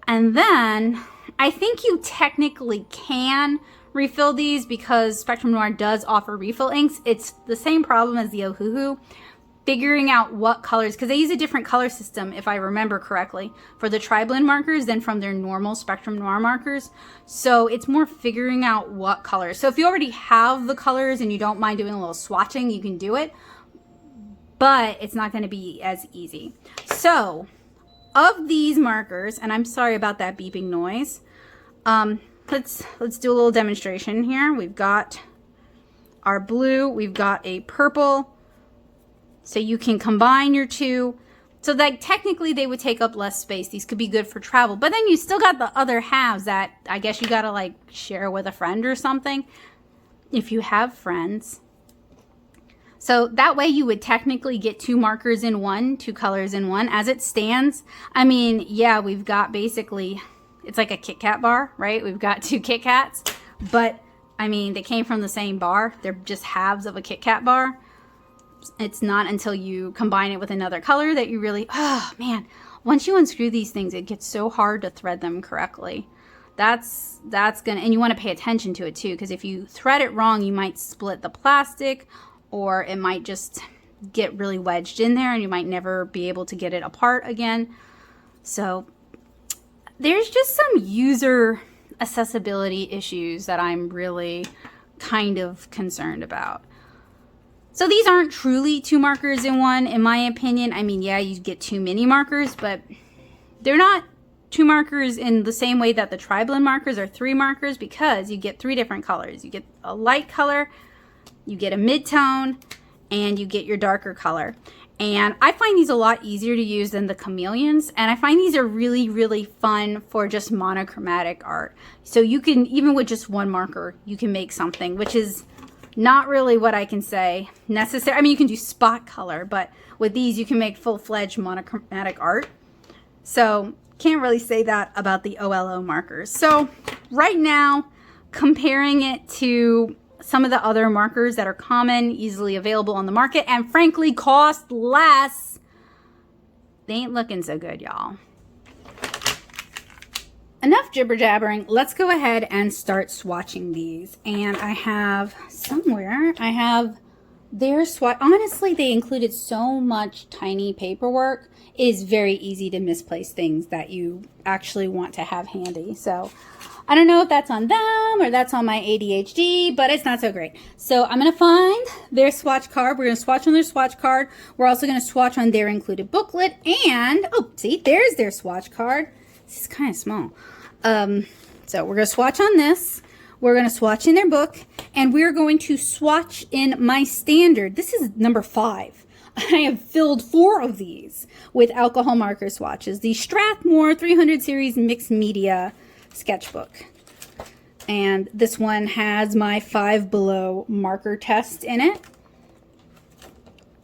And then I think you technically can refill these because Spectrum Noir does offer refill inks. It's the same problem as the Ohuhu, figuring out what colors, because they use a different color system, if I remember correctly, for the tri-blend markers than from their normal Spectrum Noir markers. So it's more figuring out what colors. So if you already have the colors and you don't mind doing a little swatching, you can do it, but it's not going to be as easy. So of these markers, and I'm sorry about that beeping noise, let's do a little demonstration here. We've got our blue, we've got a purple, so you can combine your two. So that technically they would take up less space. These could be good for travel, but then you still got the other halves that I guess you gotta like share with a friend or something, if you have friends. So that way you would technically get two markers in one, two colors in one. As it stands, I mean, yeah, we've got basically, it's like a Kit Kat bar, right? We've got two Kit Kats, but I mean, they came from the same bar. They're just halves of a Kit Kat bar. It's not until you combine it with another color that you really, oh man, once you unscrew these things, it gets so hard to thread them correctly. That's gonna, and you want to pay attention to it too, because if you thread it wrong, you might split the plastic, or it might just get really wedged in there and you might never be able to get it apart again. So there's just some user accessibility issues that I'm really kind of concerned about. So these aren't truly two markers in one, in my opinion. I mean, yeah, you get two mini markers, but they're not two markers in the same way that the tri-blend markers are three markers, because you get three different colors. You get a light color, you get a mid-tone, and you get your darker color. And I find these a lot easier to use than the chameleons, and I find these are really, really fun for just monochromatic art. So you can, even with just one marker, you can make something, which is not really what I can say necessary. I mean, you can do spot color, but with these you can make full-fledged monochromatic art. So can't really say that about the OLO markers. So right now, comparing it to some of the other markers that are common, easily available on the market, and frankly cost less, they ain't looking so good, y'all. Enough jibber jabbering. Let's go ahead and start swatching these. And I have somewhere, I have their swatch. Honestly, they included so much tiny paperwork. It is very easy to misplace things that you actually want to have handy. So I don't know if that's on them or that's on my ADHD, but it's not so great. So I'm going to find their swatch card. We're going to swatch on their swatch card. We're also going to swatch on their included booklet. And, oh, see, there's their swatch card. This is kind of small. So we're going to swatch on this. We're going to swatch in their book. And we're going to swatch in my standard. This is number 5. I have filled 4 of these with alcohol marker swatches. The Strathmore 300 series mixed media sketchbook. And this one has my 5 Below marker test in it.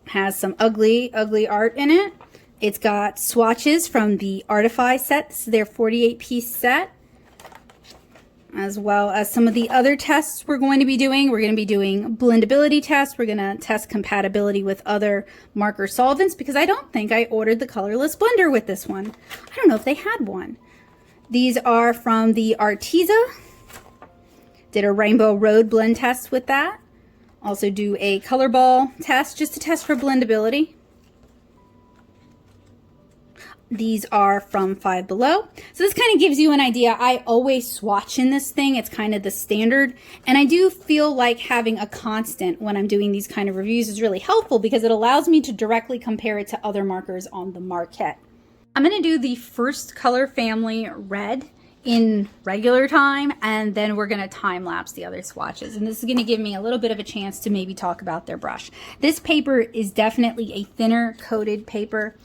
Has some ugly art in it. It's got swatches from the Artify set. This is their 48-piece set. as well as some of the other tests we're going to be doing. We're going to be doing blendability tests. We're going to test compatibility with other marker solvents because I don't think I ordered the colorless blender with this one. I don't know if they had one. These are from the Arteza. Did a Rainbow Road blend test with that. Also do a color ball test just to test for blendability. These are from Five Below. So this kind of gives you an idea. I always swatch in this thing. It's kind of the standard. And I do feel like having a constant when I'm doing these kind of reviews is really helpful because it allows me to directly compare it to other markers on the market. I'm going to do the first color family, red, in regular time, and then we're going to time lapse the other swatches. And this is going to give me a little bit of a chance to maybe talk about their brush. This paper is definitely a thinner coated paper.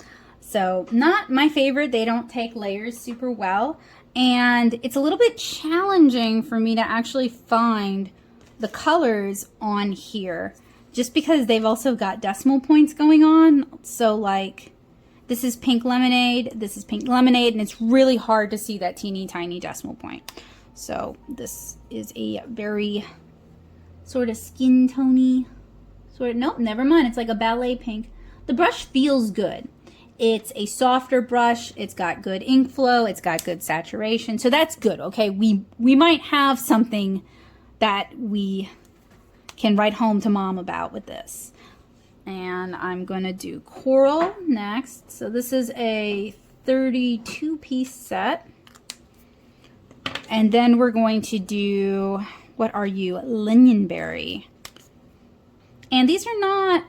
So not my favorite. They don't take layers super well. And it's a little bit challenging for me to actually find the colors on here just because they've also got decimal points going on. So like this is pink lemonade, this is pink lemonade, and it's really hard to see that teeny tiny decimal point. So this is a very sort of skin tony, nope, never mind. It's like a ballet pink. The brush feels good. It's a softer brush. It's got good ink flow. It's got good saturation. So that's good. Okay, we might have something that we can write home to mom about with this. And I'm going to do coral next. So this is a 32-piece set. And then we're going to do, what are you? Lingonberry. And these are not,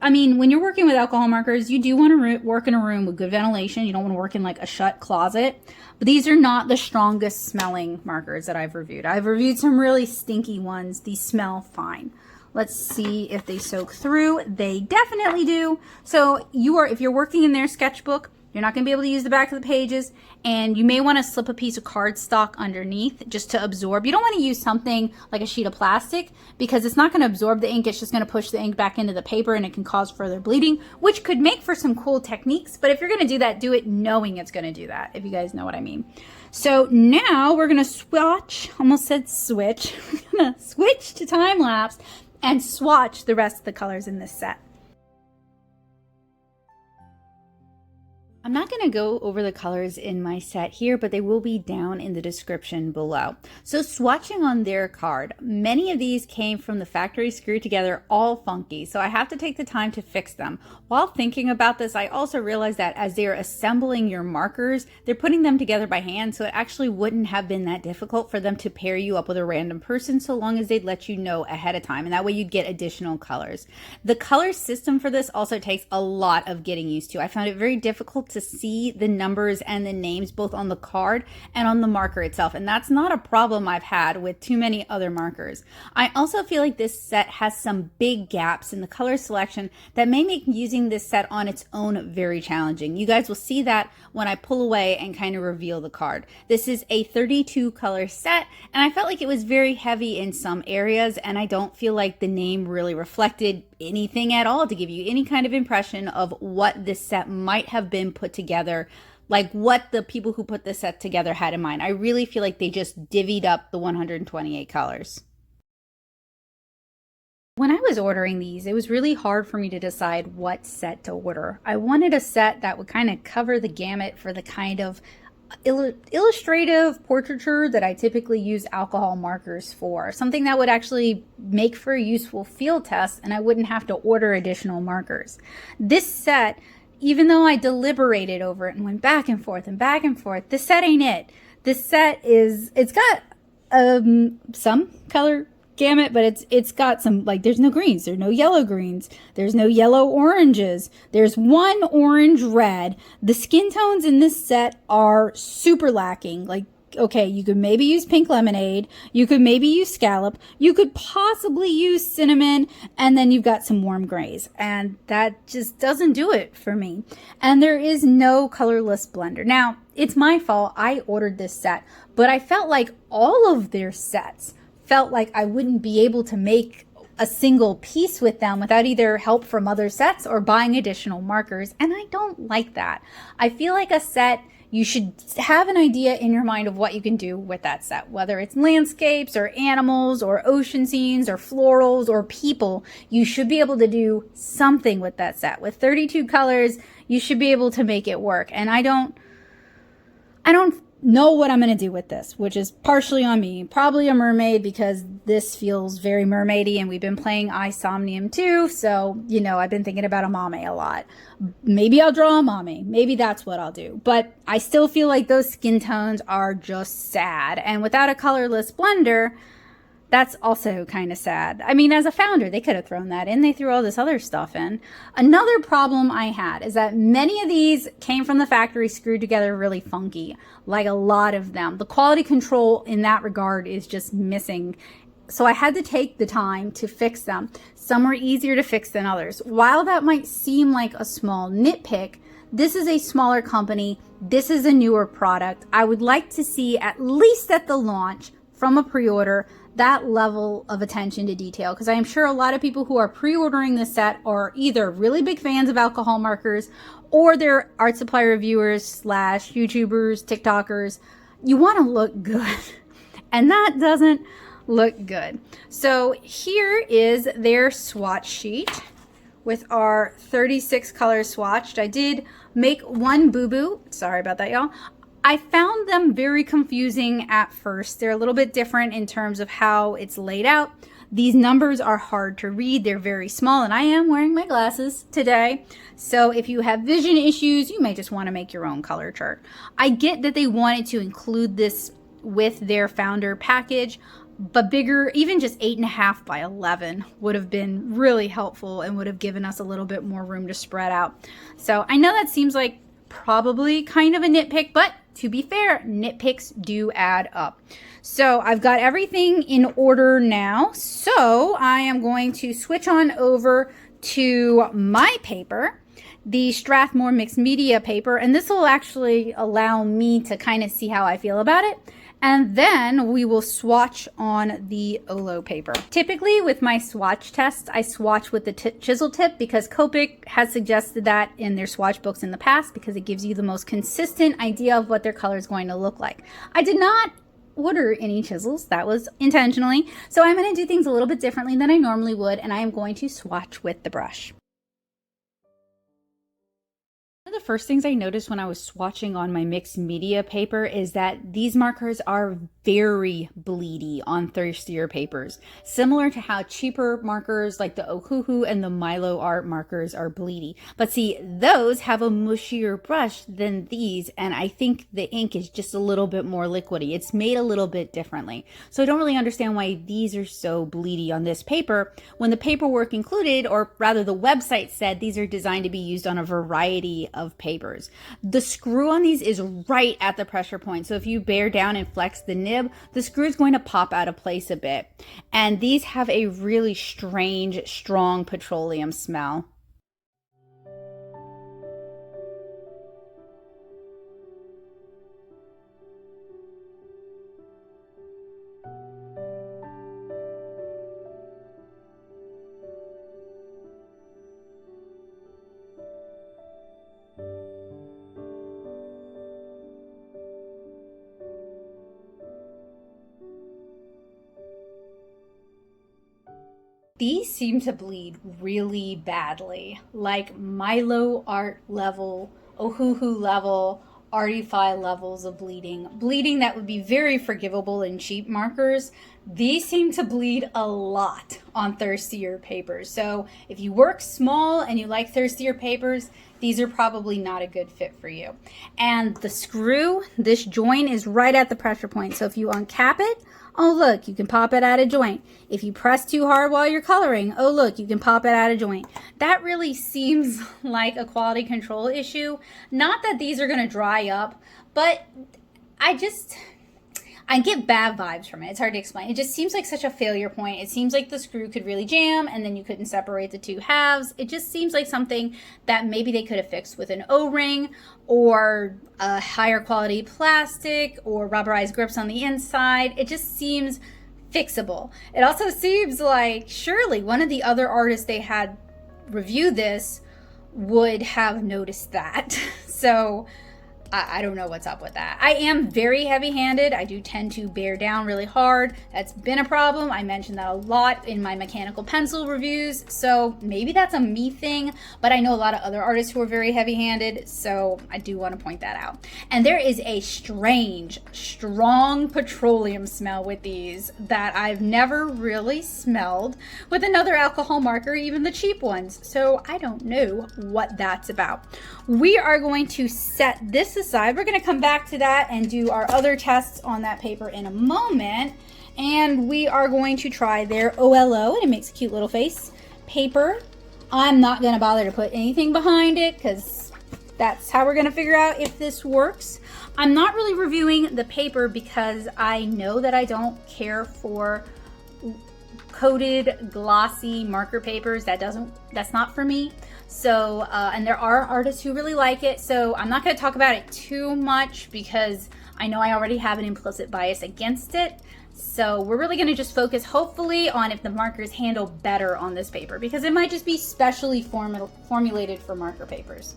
I mean, when you're working with alcohol markers, you do want to work in a room with good ventilation. You don't want to work in like a shut closet. But these are not the strongest smelling markers that I've reviewed. I've reviewed some really stinky ones. These smell fine. Let's see if they soak through. They definitely do. So if you're working in their sketchbook, you're not going to be able to use the back of the pages, and you may want to slip a piece of cardstock underneath just to absorb. You don't want to use something like a sheet of plastic because it's not going to absorb the ink. It's just going to push the ink back into the paper, and it can cause further bleeding, which could make for some cool techniques. But if you're going to do that, do it knowing it's going to do that, if you guys know what I mean. So now we're going to swatch, almost said switch. We're going to switch to time lapse and swatch the rest of the colors in this set. I'm not going to go over the colors in my set here, but they will be down in the description below. So swatching on their card, many of these came from the factory screwed together, all funky. So I have to take the time to fix them. While thinking about this, I also realized that as they're assembling your markers, they're putting them together by hand. So it actually wouldn't have been that difficult for them to pair you up with a random person so long as they'd let you know ahead of time. And that way you'd get additional colors. The color system for this also takes a lot of getting used to. I found it very difficult to see the numbers and the names both on the card and on the marker itself, and that's not a problem I've had with too many other markers. I also feel like this set has some big gaps in the color selection that may make using this set on its own very challenging. You guys will see that when I pull away and kind of reveal the card. This is a 32 color set, and I felt like it was very heavy in some areas, and I don't feel like the name really reflected anything at all to give you any kind of impression of what this set might have been put together, like what the people who put this set together had in mind. I really feel like they just divvied up the 128 colors. When I was ordering these, it was really hard for me to decide what set to order. I wanted a set that would kind of cover the gamut for the kind of illustrative portraiture that I typically use alcohol markers for. Something that would actually make for a useful field test, and I wouldn't have to order additional markers. This set, even though I deliberated over it and went back and forth, this set ain't it. This set it's got some color gamut, but it's got some, like, there's no greens, there's no yellow greens, there's no yellow oranges, there's one orange red. The skin tones in this set are super lacking. Like, okay, you could maybe use pink lemonade, you could maybe use scallop, you could possibly use cinnamon, and then you've got some warm grays, and that just doesn't do it for me. And there is no colorless blender. Now, it's my fault, I ordered this set, but I felt like all of their sets felt like I wouldn't be able to make a single piece with them without either help from other sets or buying additional markers, and I don't like that. I feel like a set, you should have an idea in your mind of what you can do with that set, whether it's landscapes or animals or ocean scenes or florals or people. You should be able to do something with that set. With 32 colors, you should be able to make it work. And I don't know what I'm going to do with this, which is partially on me. Probably a mermaid, because this feels very mermaidy, and we've been playing Isomnium too, so, you know, I've been thinking about a mame a lot. Maybe I'll draw a mame. Maybe that's what I'll do. But I still feel like those skin tones are just sad. And without a colorless blender, that's also kind of sad. I mean, as a founder, they could have thrown that in. They threw all this other stuff in. Another problem I had is that many of these came from the factory screwed together really funky, like a lot of them. The quality control in that regard is just missing. So I had to take the time to fix them. Some were easier to fix than others. While that might seem like a small nitpick, this is a smaller company. This is a newer product. I would like to see, at least at the launch, from a pre-order, that level of attention to detail, because I am sure a lot of people who are pre-ordering this set are either really big fans of alcohol markers, or they're art supply reviewers / YouTubers, TikTokers. You want to look good, and that doesn't look good. So here is their swatch sheet with our 36 colors swatched. I did make one boo-boo. Sorry about that, y'all. I found them very confusing at first. They're a little bit different in terms of how it's laid out. These numbers are hard to read. They're very small, and I am wearing my glasses today. So if you have vision issues, you may just want to make your own color chart. I get that they wanted to include this with their founder package, but bigger, even just 8.5 by 11 would have been really helpful and would have given us a little bit more room to spread out. So I know that seems like probably kind of a nitpick, but to be fair, nitpicks do add up. So I've got everything in order now. So I am going to switch on over to my paper, the Strathmore Mixed Media paper, and this will actually allow me to kind of see how I feel about it. And then we will swatch on the OLO paper. Typically with my swatch tests, I swatch with the chisel tip because Copic has suggested that in their swatch books in the past because it gives you the most consistent idea of what their color is going to look like. I did not order any chisels. That was intentionally. So I'm going to do things a little bit differently than I normally would, and I am going to swatch with the brush. One of the first things I noticed when I was swatching on my mixed media paper is that these markers are very bleedy on thirstier papers, similar to how cheaper markers like the Ohuhu and the Milo art markers are bleedy. But see, those have a mushier brush than these, and I think the ink is just a little bit more liquidy. It's made a little bit differently. So I don't really understand why these are so bleedy on this paper when the paperwork included, or rather the website said, these are designed to be used on a variety of papers. The screw on these is right at the pressure point, so if you bear down and flex the nib, the screw is going to pop out of place a bit. And these have a really strange, strong petroleum smell. These seem to bleed really badly, like Milo art level, Ohuhu level, Artify levels of bleeding. Bleeding that would be very forgivable in cheap markers. These seem to bleed a lot on thirstier papers. So if you work small and you like thirstier papers, these are probably not a good fit for you. And the screw, this joint is right at the pressure point. So if you uncap it, oh look, you can pop it out of joint. If you press too hard while you're coloring, oh look, you can pop it out of joint. That really seems like a quality control issue. Not that these are gonna dry up, but I get bad vibes from it. It's hard to explain. It just seems like such a failure point. It seems like the screw could really jam and then you couldn't separate the two halves. It just seems like something that maybe they could have fixed with an O-ring or a higher quality plastic or rubberized grips on the inside. It just seems fixable. It also seems like surely one of the other artists they had review this would have noticed that. So I don't know what's up with that. I am very heavy-handed. I do tend to bear down really hard. That's been a problem. I mentioned that a lot in my mechanical pencil reviews. So maybe that's a me thing, but I know a lot of other artists who are very heavy-handed. So I do want to point that out. And there is a strange, strong petroleum smell with these that I've never really smelled with another alcohol marker, even the cheap ones. So I don't know what that's about. We are going to set this aside. We're going to come back to that and do our other tests on that paper in a moment. And we are going to try their OLO, and it makes a cute little face, paper. I'm not going to bother to put anything behind it because that's how we're going to figure out if this works. I'm not really reviewing the paper because I know that I don't care for coated glossy marker papers. That's not for me. So and there are artists who really like it, so I'm not going to talk about it too much because I know I already have an implicit bias against it. So we're really going to just focus hopefully on if the markers handle better on this paper, because it might just be specially formulated for marker papers.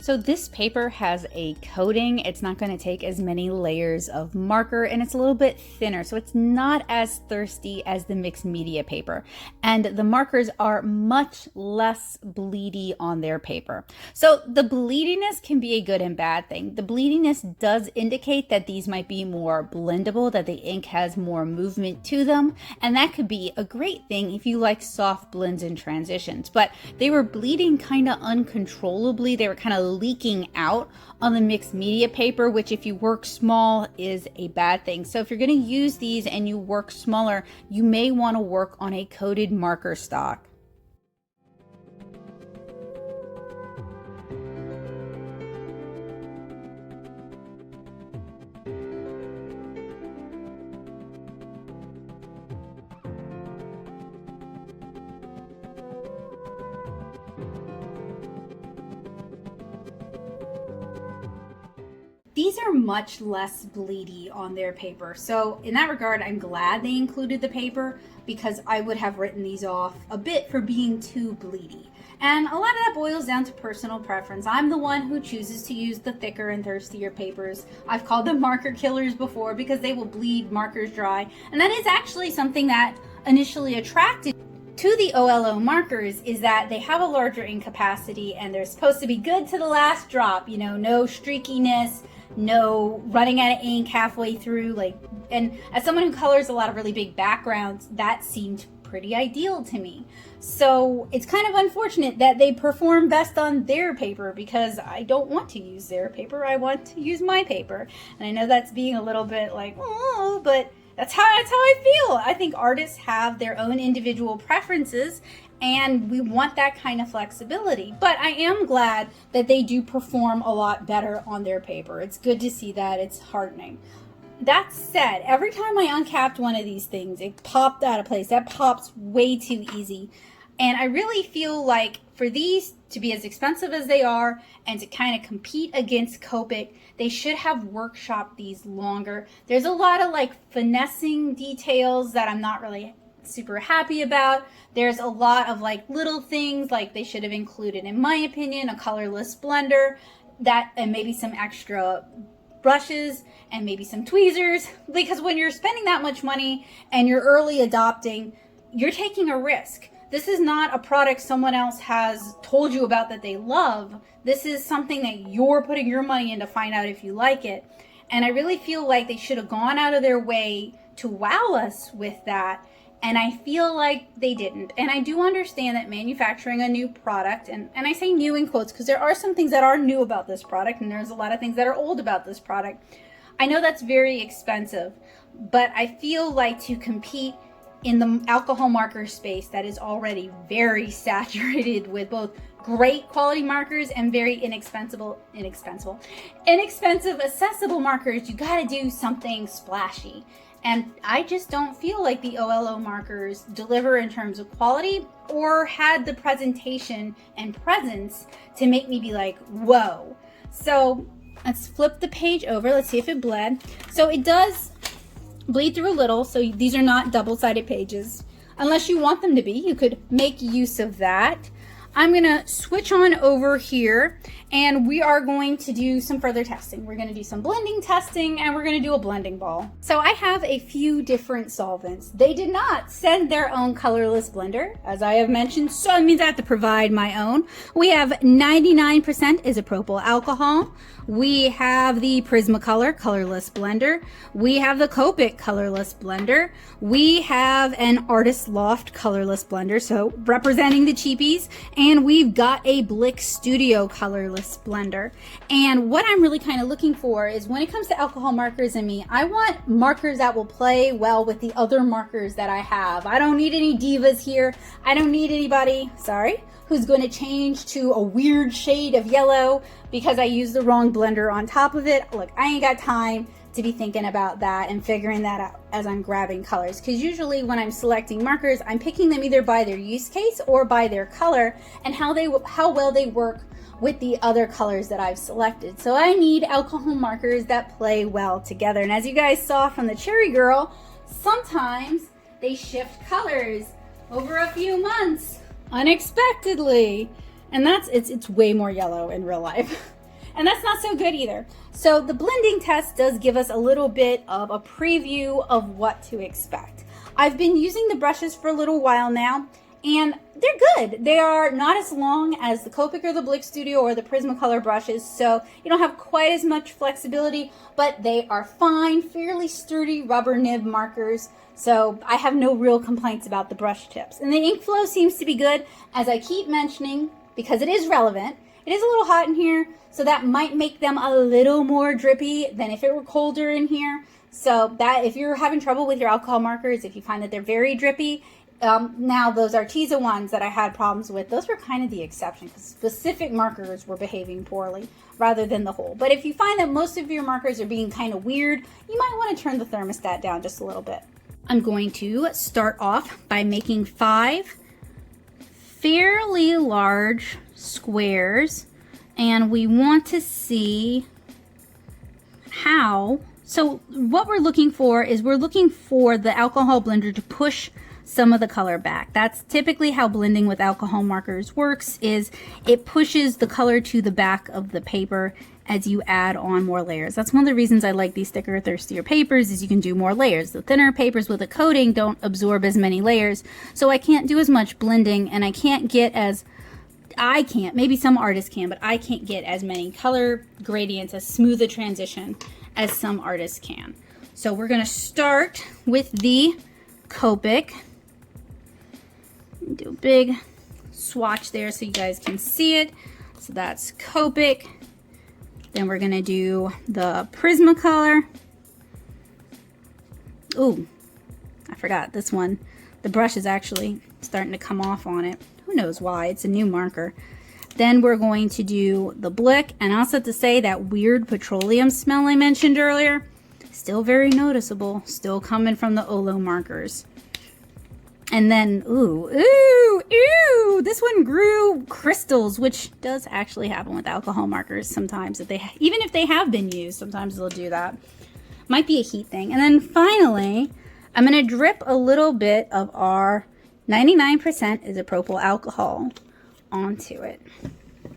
So this paper has a coating. It's not going to take as many layers of marker, and it's a little bit thinner, so it's not as thirsty as the mixed media paper. And the markers are much less bleedy on their paper. So the bleediness can be a good and bad thing. The bleediness does indicate that these might be more blendable, that the ink has more movement to them, and that could be a great thing if you like soft blends and transitions. But they were bleeding kind of uncontrollably. They were kind of leaking out on the mixed media paper, which if you work small is a bad thing. So if you're going to use these and you work smaller, you may want to work on a coated marker stock. These are much less bleedy on their paper. So in that regard, I'm glad they included the paper because I would have written these off a bit for being too bleedy. And a lot of that boils down to personal preference. I'm the one who chooses to use the thicker and thirstier papers. I've called them marker killers before because they will bleed markers dry. And that is actually something that initially attracted to the OLO markers, is that they have a larger ink capacity and they're supposed to be good to the last drop, you know, no streakiness, no running out of ink halfway through. And as someone who colors a lot of really big backgrounds, that seemed pretty ideal to me. So it's kind of unfortunate that they perform best on their paper because I don't want to use their paper. I want to use my paper. And I know that's being a little bit like, oh, but that's how I feel. I think artists have their own individual preferences and we want that kind of flexibility. But I am glad that they do perform a lot better on their paper. It's good to see that. It's heartening. That said, every time I uncapped one of these things, it popped out of place. That pops way too easy. And I really feel like for these to be as expensive as they are and to kind of compete against Copic, they should have workshopped these longer. There's a lot of like finessing details that I'm not really super happy about. There's a lot of like little things like they should have included, in my opinion, a colorless blender, that and maybe some extra brushes and maybe some tweezers, because when you're spending that much money and you're early adopting, you're taking a risk. This is not a product someone else has told you about that they love. This is something that you're putting your money in to find out if you like it. And I really feel like they should have gone out of their way to wow us with that. And I feel like they didn't. And I do understand that manufacturing a new product, and I say new in quotes because there are some things that are new about this product and there's a lot of things that are old about this product. I know that's very expensive, but I feel like to compete in the alcohol marker space that is already very saturated with both great quality markers and very inexpensive, accessible markers, you gotta do something splashy. And I just don't feel like the OLO markers deliver in terms of quality or had the presentation and presence to make me be like, whoa. So let's flip the page over. Let's see if it bled. So it does bleed through a little. So these are not double-sided pages. Unless you want them to be, you could make use of that. I'm gonna switch on over here and we are going to do some further testing. We're going to do some blending testing, and we're going to do a blending ball. So I have a few different solvents. They did not send their own colorless blender, as I have mentioned, so it means I have to provide my own. We have 99% isopropyl alcohol. We have the Prismacolor colorless blender. We have the Copic colorless blender. We have an Artist Loft colorless blender, so representing the cheapies. And we've got a Blick Studio colorless blender. And what I'm really kind of looking for is when it comes to alcohol markers in me, I want markers that will play well with the other markers that I have. I don't need any divas here. I don't need anybody, sorry, who's going to change to a weird shade of yellow because I used the wrong blender on top of it. Look, I ain't got time to be thinking about that and figuring that out as I'm grabbing colors, because usually when I'm selecting markers, I'm picking them either by their use case or by their color and how well they work with the other colors that I've selected. So I need alcohol markers that play well together. And as you guys saw from the Cherry Girl, sometimes they shift colors over a few months unexpectedly, and it's way more yellow in real life. And that's not so good either. So the blending test does give us a little bit of a preview of what to expect. I've been using the brushes for a little while now, and they're good. They are not as long as the Copic or the Blick Studio or the Prismacolor brushes, so you don't have quite as much flexibility, but they are fine, fairly sturdy rubber nib markers. So I have no real complaints about the brush tips. And the ink flow seems to be good, as I keep mentioning, because it is relevant. It is a little hot in here, so that might make them a little more drippy than if it were colder in here. So that if you're having trouble with your alcohol markers, if you find that they're very drippy, now those Arteza ones that I had problems with, those were kind of the exception, because specific markers were behaving poorly rather than the whole. But if you find that most of your markers are being kind of weird, you might want to turn the thermostat down just a little bit. I'm going to start off by making 5 fairly large squares, and we want to see how. So what we're looking for is we're looking for the alcohol blender to push some of the color back. That's typically how blending with alcohol markers works, is it pushes the color to the back of the paper as you add on more layers. That's one of the reasons I like these thicker, thirstier papers, is you can do more layers. The thinner papers with a coating don't absorb as many layers, so I can't do as much blending, and I can't get as, maybe some artists can, but I can't get as many color gradients, as smooth a transition as some artists can. So we're gonna start with the Copic. Do a big swatch there so you guys can see it. So that's Copic. Then we're gonna do the Prismacolor. Ooh, I forgot this one. The brush is actually starting to come off on it. Who knows why? It's a new marker. Then we're going to do the Blick, and I also have to say that weird petroleum smell I mentioned earlier, still very noticeable, still coming from the OLO markers. And then, ooh, this one grew crystals, which does actually happen with alcohol markers sometimes. Even if they have been used, sometimes they'll do that. Might be a heat thing. And then finally, I'm going to drip a little bit of our 99% isopropyl alcohol onto it.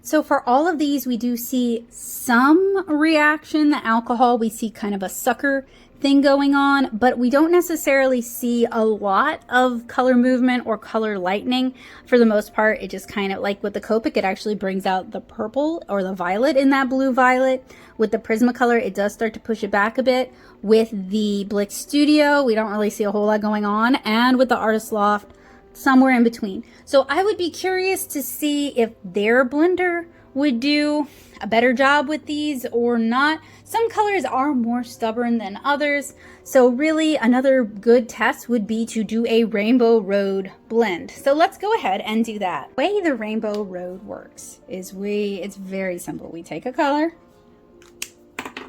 So for all of these, we do see some reaction. The alcohol, we see kind of a sucker thing going on, but we don't necessarily see a lot of color movement or color lightening. For the most part, it just kind of, like with the Copic, it actually brings out the purple or the violet in that blue violet. With the Prismacolor, it does start to push it back a bit. With the Blick Studio, we don't really see a whole lot going on. And with the Artist Loft, somewhere in between. So I would be curious to see if their blender would do a better job with these or not. Some colors are more stubborn than others, so really another good test would be to do a Rainbow Road blend. So let's go ahead and do that. The way the Rainbow Road works is it's very simple. We take a color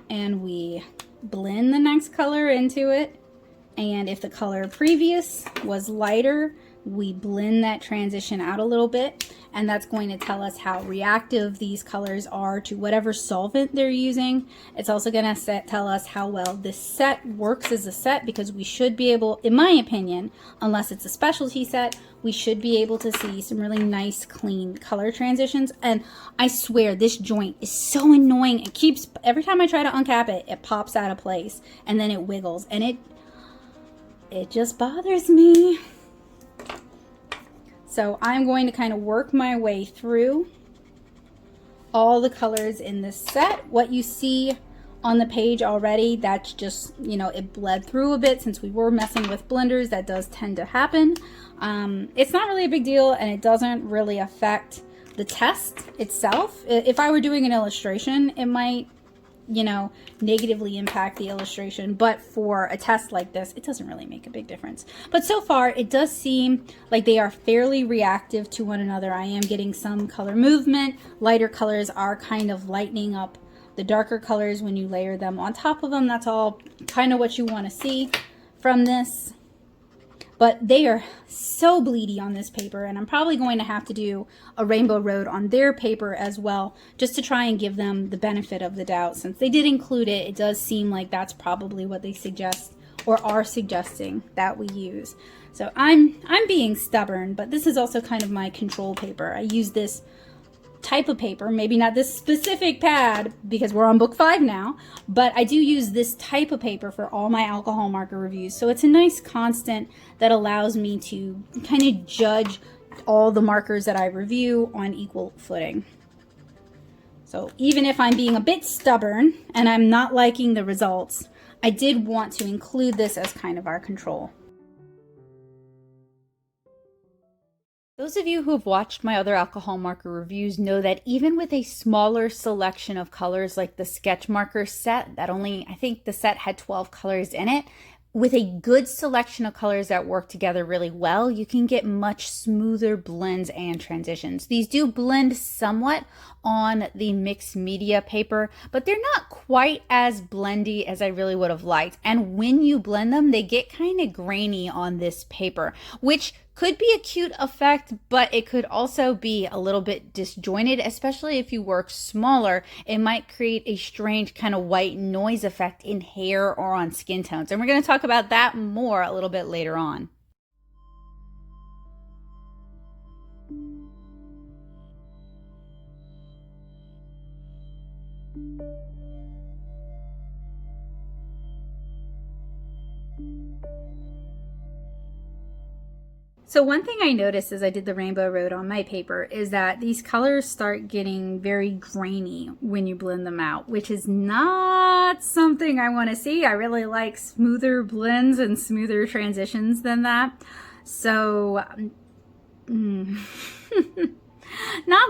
and we blend the next color into it, and if the color previous was lighter we blend that transition out a little bit, and that's going to tell us how reactive these colors are to whatever solvent they're using. It's also going to tell us how well this set works as a set, because we should be able, in my opinion, unless it's a specialty set, we should be able to see some really nice clean color transitions. And I swear this joint is so annoying. It keeps, every time I try to uncap it, it pops out of place and then it wiggles, and it just bothers me. So I'm going to kind of work my way through all the colors in this set. What you see on the page already, that's just, you know, it bled through a bit since we were messing with blenders. That does tend to happen. It's not really a big deal, and it doesn't really affect the test itself. If I were doing an illustration, it might, you know, negatively impact the illustration, but for a test like this, it doesn't really make a big difference. But so far, it does seem like they are fairly reactive to one another. I am getting some color movement. Lighter colors are kind of lightening up the darker colors when you layer them on top of them. That's all kind of what you want to see from this. But they are so bleedy on this paper, and I'm probably going to have to do a rainbow road on their paper as well, just to try and give them the benefit of the doubt. Since they did include it, it does seem like that's probably what they suggest or are suggesting that we use. So I'm being stubborn, but this is also kind of my control paper. I use this type of paper, maybe not this specific pad because we're on book 5 now, but I do use this type of paper for all my alcohol marker reviews. So it's a nice constant that allows me to kind of judge all the markers that I review on equal footing. So even if I'm being a bit stubborn and I'm not liking the results, I did want to include this as kind of our control. Those of you who have watched my other alcohol marker reviews know that even with a smaller selection of colors like the sketch marker set, that only, I think the set had 12 colors in it, with a good selection of colors that work together really well, you can get much smoother blends and transitions. These do blend somewhat on the mixed media paper, but they're not quite as blendy as I really would have liked. And when you blend them, they get kind of grainy on this paper, which could be a cute effect, but it could also be a little bit disjointed, especially if you work smaller. It might create a strange kind of white noise effect in hair or on skin tones. And we're going to talk about that more a little bit later on. So one thing I noticed as I did the rainbow road on my paper is that these colors start getting very grainy when you blend them out, which is not something I want to see. I really like smoother blends and smoother transitions than that. So, not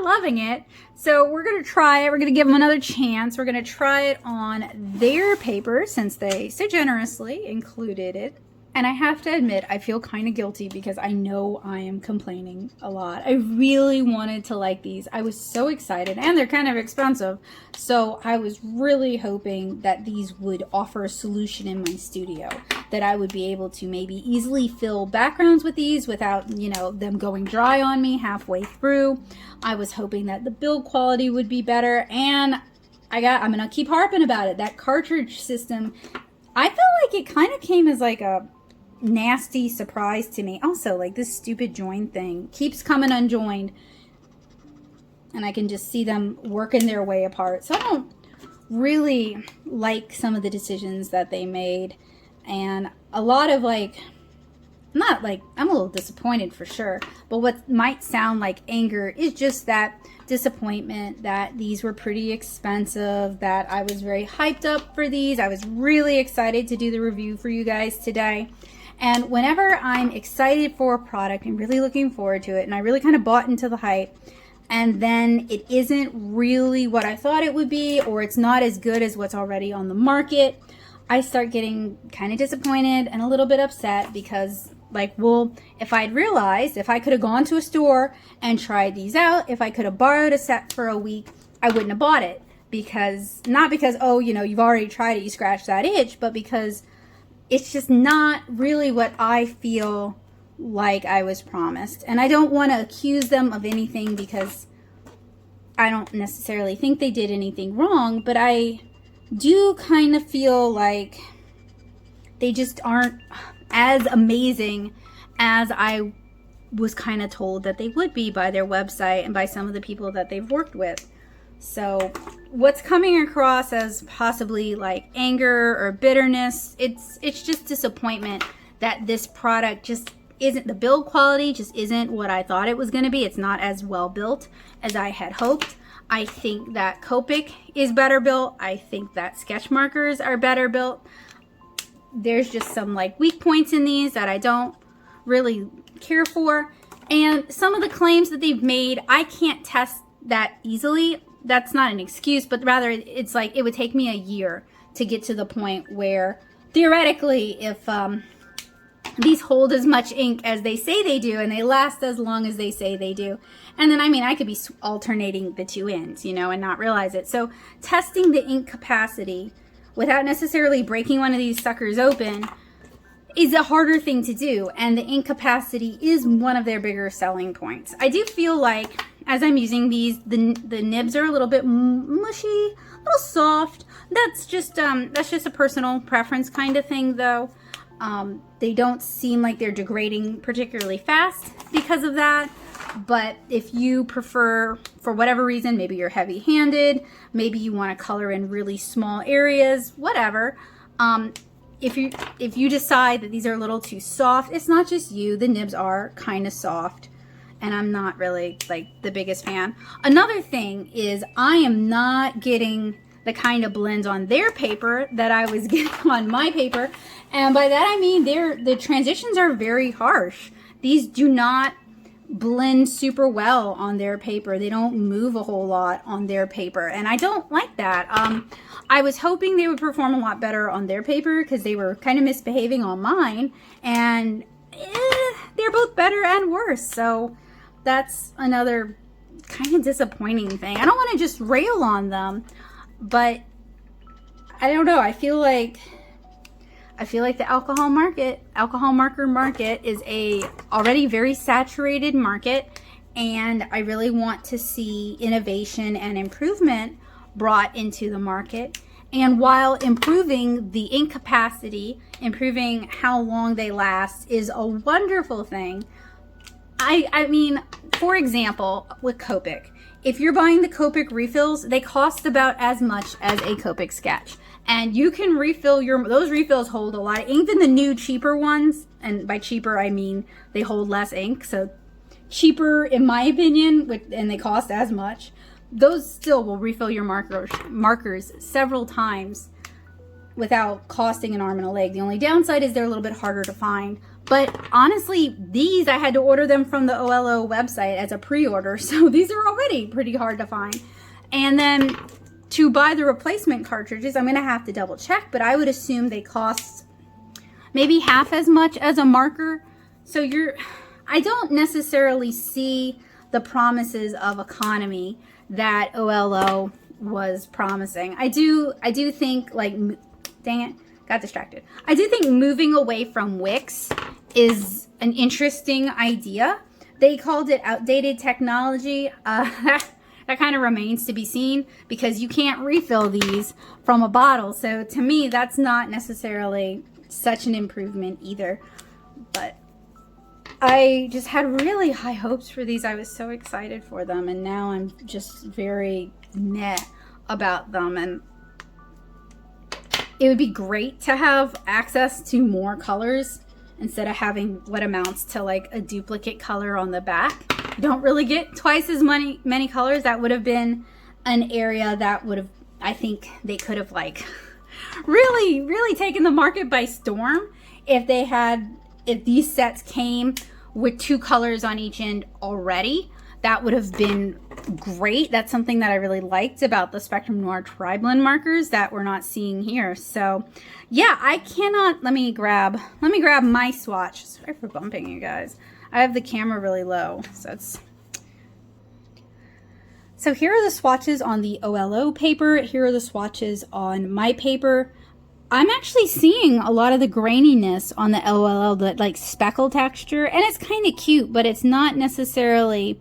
loving it. So we're going to try it. We're going to give them another chance. We're going to try it on their paper since they so generously included it. And I have to admit, I feel kind of guilty because I know I am complaining a lot. I really wanted to like these. I was so excited, and they're kind of expensive. So I was really hoping that these would offer a solution in my studio, that I would be able to maybe easily fill backgrounds with these without, you know, them going dry on me halfway through. I was hoping that the build quality would be better, and I'm gonna keep harping about it. That cartridge system, I felt like it kind of came as like a nasty surprise to me. Also, like, this stupid join thing keeps coming unjoined, and I can just see them working their way apart. So I don't really like some of the decisions that they made, and a lot of like, not like, I'm a little disappointed for sure, but what might sound like anger is just that disappointment that these were pretty expensive, that I was very hyped up for these. I was really excited to do the review for you guys today. And whenever I'm excited for a product and really looking forward to it, and I really kind of bought into the hype, and then it isn't really what I thought it would be, or it's not as good as what's already on the market, I start getting kind of disappointed and a little bit upset because, like, well, if I'd realized, if I could have gone to a store and tried these out, if I could have borrowed a set for a week, I wouldn't have bought it. Because, not because, oh, you know, you've already tried it, you scratched that itch, but because it's just not really what I feel like I was promised. And I don't want to accuse them of anything because I don't necessarily think they did anything wrong, but I do kind of feel like they just aren't as amazing as I was kind of told that they would be by their website and by some of the people that they've worked with. So what's coming across as possibly like anger or bitterness, it's just disappointment that this product just isn't, the build quality just isn't what I thought it was going to be. It's not as well built as I had hoped. I think that Copic is better built. I think that sketch markers are better built. There's just some like weak points in these that I don't really care for. And some of the claims that they've made, I can't test that easily. That's not an excuse, but rather it's like it would take me a year to get to the point where theoretically, if these hold as much ink as they say they do and they last as long as they say they do. And then, I mean, I could be alternating the two ends, you know, and not realize it. So testing the ink capacity without necessarily breaking one of these suckers open is a harder thing to do. And the ink capacity is one of their bigger selling points. I do feel like as I'm using these, the nibs are a little bit mushy, a little soft. That's just a personal preference kind of thing though. They don't seem like they're degrading particularly fast because of that. But if you prefer, for whatever reason, maybe you're heavy-handed, maybe you want to color in really small areas, whatever. If you decide that these are a little too soft, it's not just you. The nibs are kind of soft, and I'm not really like the biggest fan. Another thing is I am not getting the kind of blends on their paper that I was getting on my paper. And by that I mean the transitions are very harsh. These do not blend super well on their paper. They don't move a whole lot on their paper, and I don't like that. I was hoping they would perform a lot better on their paper because they were kind of misbehaving on mine, and they're both better and worse. So that's another kind of disappointing thing. I don't want to just rail on them, but I don't know. I feel like the alcohol marker market is a already very saturated market, and I really want to see innovation and improvement brought into the market. And while improving the ink capacity, improving how long they last is a wonderful thing. I mean, for example, with Copic, if you're buying the Copic refills, they cost about as much as a Copic sketch. And you can refill those refills hold a lot of ink. Even the new cheaper ones, and by cheaper I mean they hold less ink, so cheaper in my opinion, and they cost as much. Those still will refill your markers several times without costing an arm and a leg. The only downside is they're a little bit harder to find. But honestly, these I had to order them from the OLO website as a pre-order, so these are already pretty hard to find. And then to buy the replacement cartridges, I'm going to have to double check, but I would assume they cost maybe half as much as a marker. So I don't necessarily see the promises of economy that OLO was promising. I do think, like, dang it, got distracted. I do think moving away from wicks is an interesting idea. They called it outdated technology. That kind of remains to be seen because you can't refill these from a bottle. So to me, that's not necessarily such an improvement either. But I just had really high hopes for these. I was so excited for them, and now I'm just very meh about them. And it would be great to have access to more colors instead of having what amounts to like a duplicate color on the back. You don't really get twice as many colors. That would have been an area that would have, I think they could have like really taken the market by storm if these sets came with 2 colors on each end already. That would have been great. That's something that I really liked about the Spectrum Noir Tri-Blend markers that we're not seeing here. So yeah, I cannot, let me grab my swatch. Sorry for bumping you guys. I have the camera really low, so here are the swatches on the OLO paper. Here are the swatches on my paper. I'm actually seeing a lot of the graininess on the OLO, that like speckle texture, and it's kind of cute, but it's not necessarily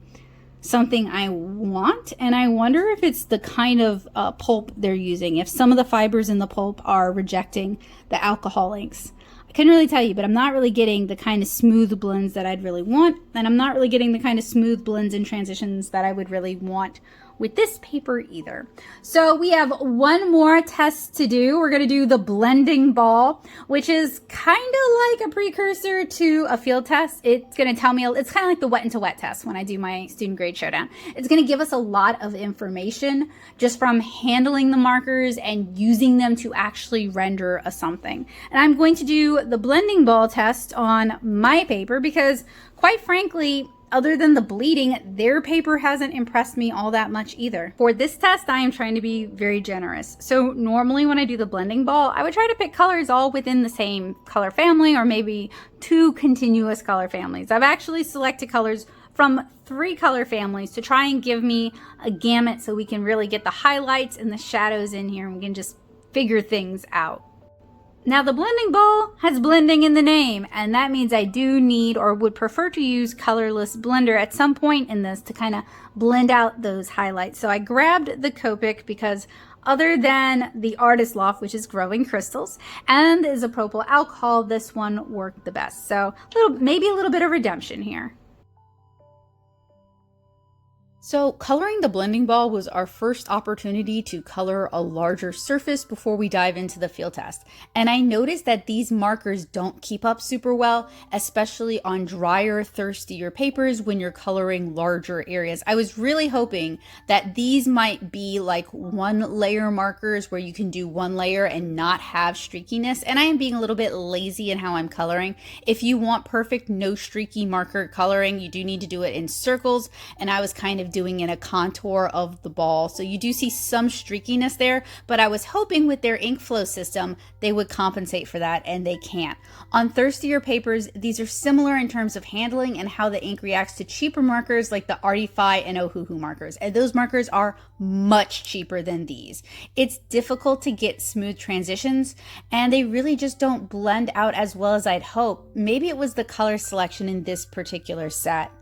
something I want. And I wonder if it's the kind of pulp they're using, if some of the fibers in the pulp are rejecting the alcohol inks. I couldn't really tell you, but I'm not really getting the kind of smooth blends that I'd really want, and I'm not really getting the kind of smooth blends and transitions that I would really want with this paper either. So we have one more test to do. We're going to do the blending ball, which is kind of like a precursor to a field test. It's going to tell me, it's kind of like the wet into wet test when I do my student grade showdown. It's going to give us a lot of information just from handling the markers and using them to actually render a something. And I'm going to do the blending ball test on my paper because, quite frankly, other than the bleeding, their paper hasn't impressed me all that much either. For this test, I am trying to be very generous. So normally when I do the blending ball, I would try to pick colors all within the same color family, or maybe 2 continuous color families. I've actually selected colors from 3 color families to try and give me a gamut so we can really get the highlights and the shadows in here and we can just figure things out. Now the blending ball has blending in the name, and that means I do need or would prefer to use colorless blender at some point in this to kind of blend out those highlights. So I grabbed the Copic because other than the Artist Loft, which is growing crystals, and isopropyl alcohol, this one worked the best. So maybe a little bit of redemption here. So coloring the blending ball was our first opportunity to color a larger surface before we dive into the field test. And I noticed that these markers don't keep up super well, especially on drier, thirstier papers when you're coloring larger areas. I was really hoping that these might be like 1-layer markers where you can do 1 layer and not have streakiness. And I am being a little bit lazy in how I'm coloring. If you want perfect no streaky marker coloring, you do need to do it in circles. And I was kind of doing in a contour of the ball. So you do see some streakiness there, but I was hoping with their ink flow system, they would compensate for that, and they can't. On thirstier papers, these are similar in terms of handling and how the ink reacts to cheaper markers like the Artify and Ohuhu markers. And those markers are much cheaper than these. It's difficult to get smooth transitions, and they really just don't blend out as well as I'd hope. Maybe it was the color selection in this particular set.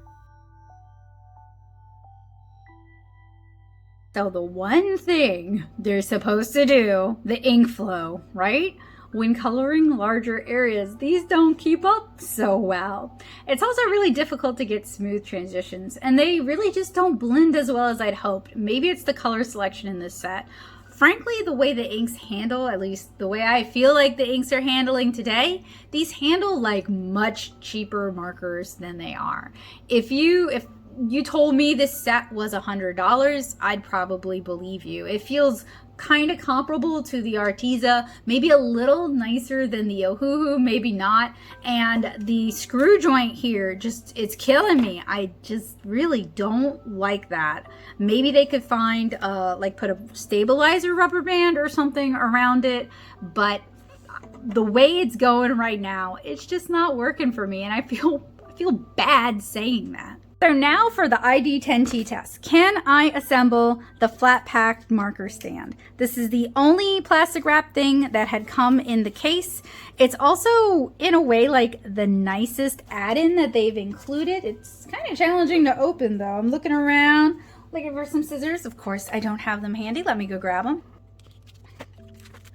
So the one thing they're supposed to do, the ink flow, right? When coloring larger areas, these don't keep up so well. It's also really difficult to get smooth transitions, and they really just don't blend as well as I'd hoped. Maybe it's the color selection in this set. Frankly, the way the inks handle, at least the way I feel like the inks are handling today, these handle like much cheaper markers than they are. If you told me this set was $100, I'd probably believe you. It feels kind of comparable to the Arteza, maybe a little nicer than the Ohuhu, maybe not. And the screw joint here, it's killing me. I just really don't like that. Maybe they could find, put a stabilizer rubber band or something around it, but the way it's going right now, it's just not working for me, and I feel bad saying that. So now for the ID10T test. Can I assemble the flat packed marker stand? This is the only plastic wrap thing that had come in the case. It's also, in a way, like the nicest add-in that they've included. It's kind of challenging to open though. I'm looking around, looking for some scissors. Of course, I don't have them handy. Let me go grab them.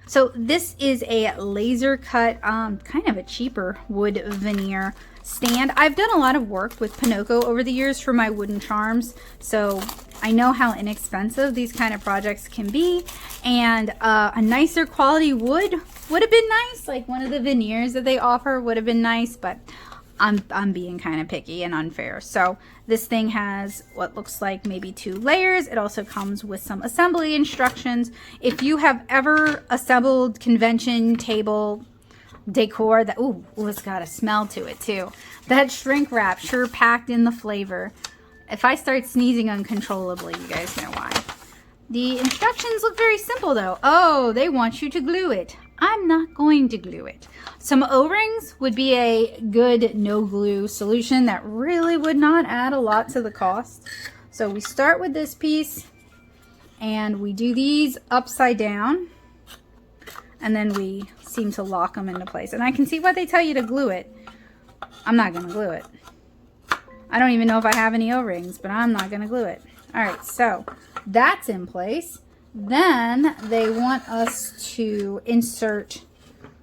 So this is a laser cut, kind of a cheaper wood veneer stand. I've done a lot of work with Pinocchio over the years for my wooden charms, so I know how inexpensive these kind of projects can be, and a nicer quality wood would have been nice. Like one of the veneers that they offer would have been nice, but I'm being kind of picky and unfair. So this thing has what looks like maybe 2 layers. It also comes with some assembly instructions. If you have ever assembled convention table decor, that it's got a smell to it too. That shrink wrap sure packed in the flavor. If I start sneezing uncontrollably, you guys know why. The instructions look very simple though. Oh, they want you to glue it. I'm not going to glue it. Some O-rings would be a good no glue solution that really would not add a lot to the cost. So we start with this piece and we do these upside down, and then we seem to lock them into place. And I can see why they tell you to glue it. I'm not going to glue it. I don't even know if I have any O-rings, but I'm not going to glue it. All right, so that's in place. Then they want us to insert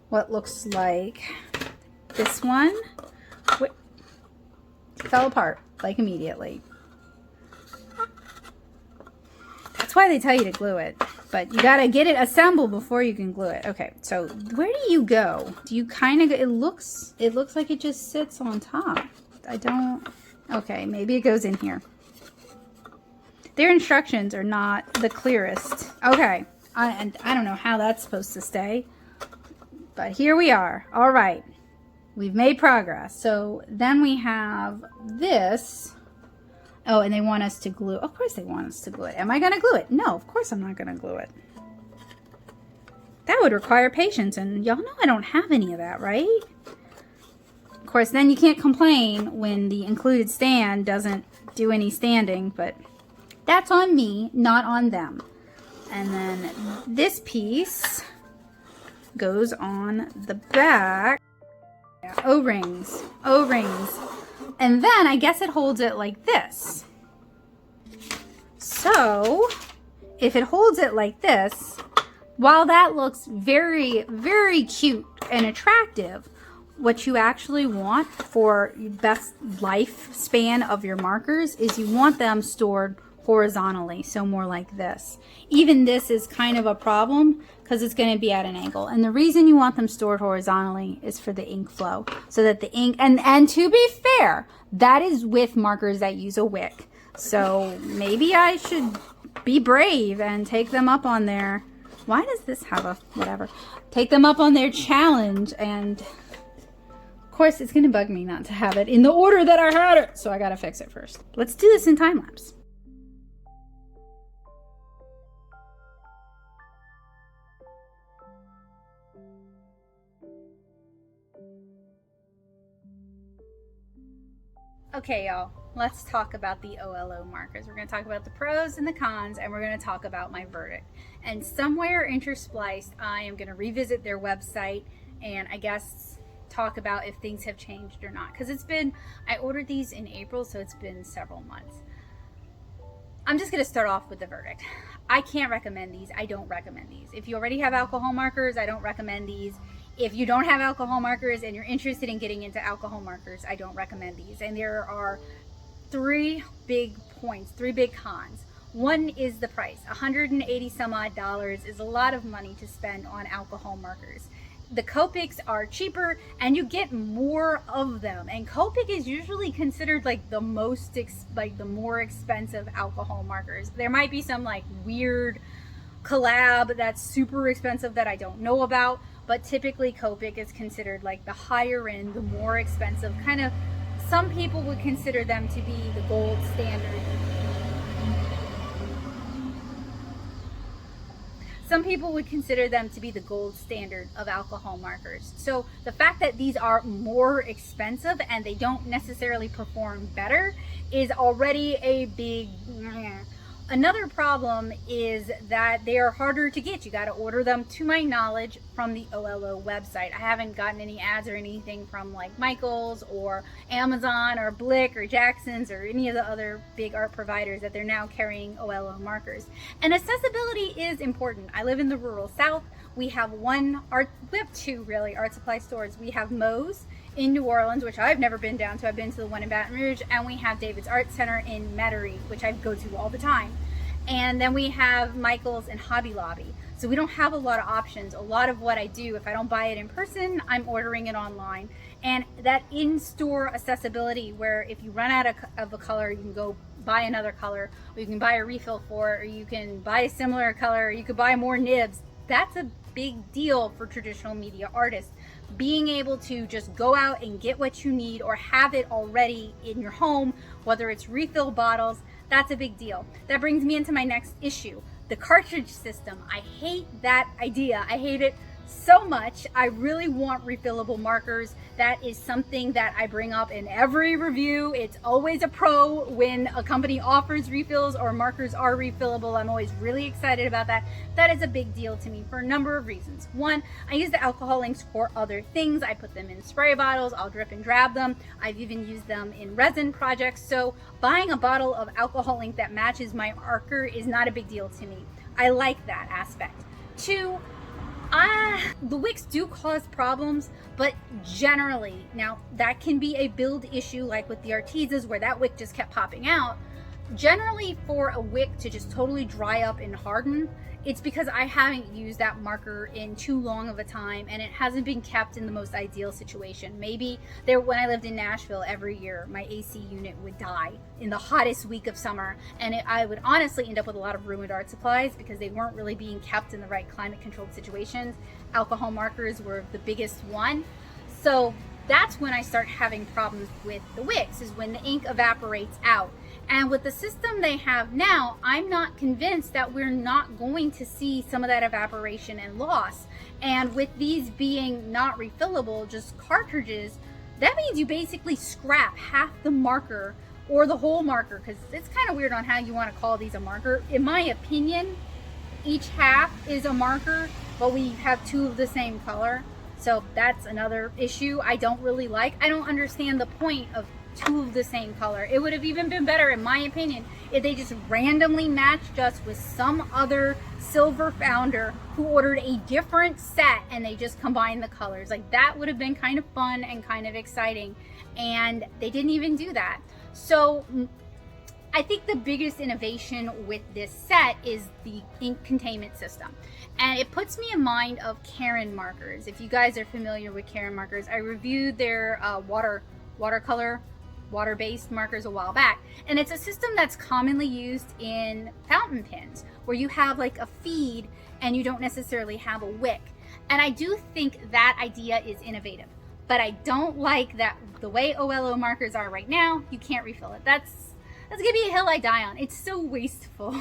what looks like this one. It fell apart like immediately. That's why they tell you to glue it, but you gotta get it assembled before you can glue it. Okay, so where do you go? Do you kind of, it looks like it just sits on top. I don't, okay, maybe it goes in here. Their instructions are not the clearest. Okay, and I don't know how that's supposed to stay, but here we are. All right, we've made progress. So then we have this. Oh, and they want us to glue. Of course they want us to glue it. Am I going to glue it? No, of course I'm not going to glue it. That would require patience, and y'all know I don't have any of that, right? Of course, then you can't complain when the included stand doesn't do any standing, but that's on me, not on them. And then this piece goes on the back. O-rings, O-rings. And then I guess it holds it like this. So if it holds it like this, while that looks very, very cute and attractive, what you actually want for best lifespan of your markers is you want them stored horizontally, so more like this. Even this is kind of a problem because it's going to be at an angle, and the reason you want them stored horizontally is for the ink flow, so that the ink, and to be fair, that is with markers that use a wick. So maybe I should be brave and take them up on their, why does this have a whatever, take them up on their challenge. And of course it's going to bug me not to have it in the order that I had it, so I got to fix it first. Let's do this in time lapse. Okay, y'all, let's talk about the OLO markers. We're going to talk about the pros and the cons, and we're going to talk about my verdict. And somewhere interspliced, I am going to revisit their website and I guess talk about if things have changed or not. Because it's been, I ordered these in April, so it's been several months. I'm just going to start off with the verdict. I can't recommend these. I don't recommend these. If you already have alcohol markers, I don't recommend these. If you don't have alcohol markers and you're interested in getting into alcohol markers, I don't recommend these. And there are three big points, three big cons. One is the price. $180 some odd is a lot of money to spend on alcohol markers. The Copics are cheaper and you get more of them. And Copic is usually considered like the most, the more expensive alcohol markers. There might be some like weird collab that's super expensive that I don't know about. But typically Copic is considered like the higher end, the more expensive, kind of, some people would consider them to be the gold standard. Some people would consider them to be the gold standard of alcohol markers. So the fact that these are more expensive and they don't necessarily perform better is already a big meh. Another problem is that they are harder to get. You got to order them, to my knowledge, from the OLO website. I haven't gotten any ads or anything from like Michaels or Amazon or Blick or Jackson's or any of the other big art providers that they're now carrying OLO markers. And accessibility is important. I live in the rural South. We have two really art supply stores. We have Moe's in New Orleans, which I've never been down to. I've been to the one in Baton Rouge, and we have David's Art Center in Metairie, which I go to all the time. And then we have Michael's and Hobby Lobby. So we don't have a lot of options. A lot of what I do, if I don't buy it in person, I'm ordering it online. And that in-store accessibility, where if you run out of a color, you can go buy another color, or you can buy a refill for it, or you can buy a similar color, or you could buy more nibs. That's a big deal for traditional media artists. Being able to just go out and get what you need or have it already in your home, whether it's refill bottles, that's a big deal. That brings me into my next issue, the cartridge system. I hate that idea. I hate it so much. I really want refillable markers. That is something that I bring up in every review. It's always a pro when a company offers refills or markers are refillable. I'm always really excited about that. That is a big deal to me for a number of reasons. One, I use the alcohol inks for other things. I put them in spray bottles, I'll drip and drab them. I've even used them in resin projects. So buying a bottle of alcohol ink that matches my marker is not a big deal to me. I like that aspect. Two, the wicks do cause problems, but generally, now that can be a build issue like with the Artezas where that wick just kept popping out. Generally, for a wick to just totally dry up and harden, it's because I haven't used that marker in too long of a time and it hasn't been kept in the most ideal situation. Maybe when I lived in Nashville, every year my AC unit would die in the hottest week of summer, and I would honestly end up with a lot of ruined art supplies because they weren't really being kept in the right climate controlled situations. Alcohol markers were the biggest one. So that's when I start having problems with the wicks, is when the ink evaporates out. And with the system they have now, I'm not convinced that we're not going to see some of that evaporation and loss. And with these being not refillable, just cartridges, that means you basically scrap half the marker or the whole marker, because it's kind of weird on how you want to call these a marker. In my opinion, each half is a marker, but we have two of the same color. So that's another issue I don't really like. I don't understand the point of two of the same color. It would have even been better, in my opinion, if they just randomly matched us with some other silver founder who ordered a different set and they just combined the colors. Like, that would have been kind of fun and kind of exciting, and they didn't even do that. So I think the biggest innovation with this set is the ink containment system. And it puts me in mind of Caron markers. If you guys are familiar with Caron markers, I reviewed their water-based markers a while back. And it's a system that's commonly used in fountain pens, where you have like a feed and you don't necessarily have a wick. And I do think that idea is innovative, but I don't like that the way OLO markers are right now, you can't refill it. That's gonna be a hill I die on. It's so wasteful.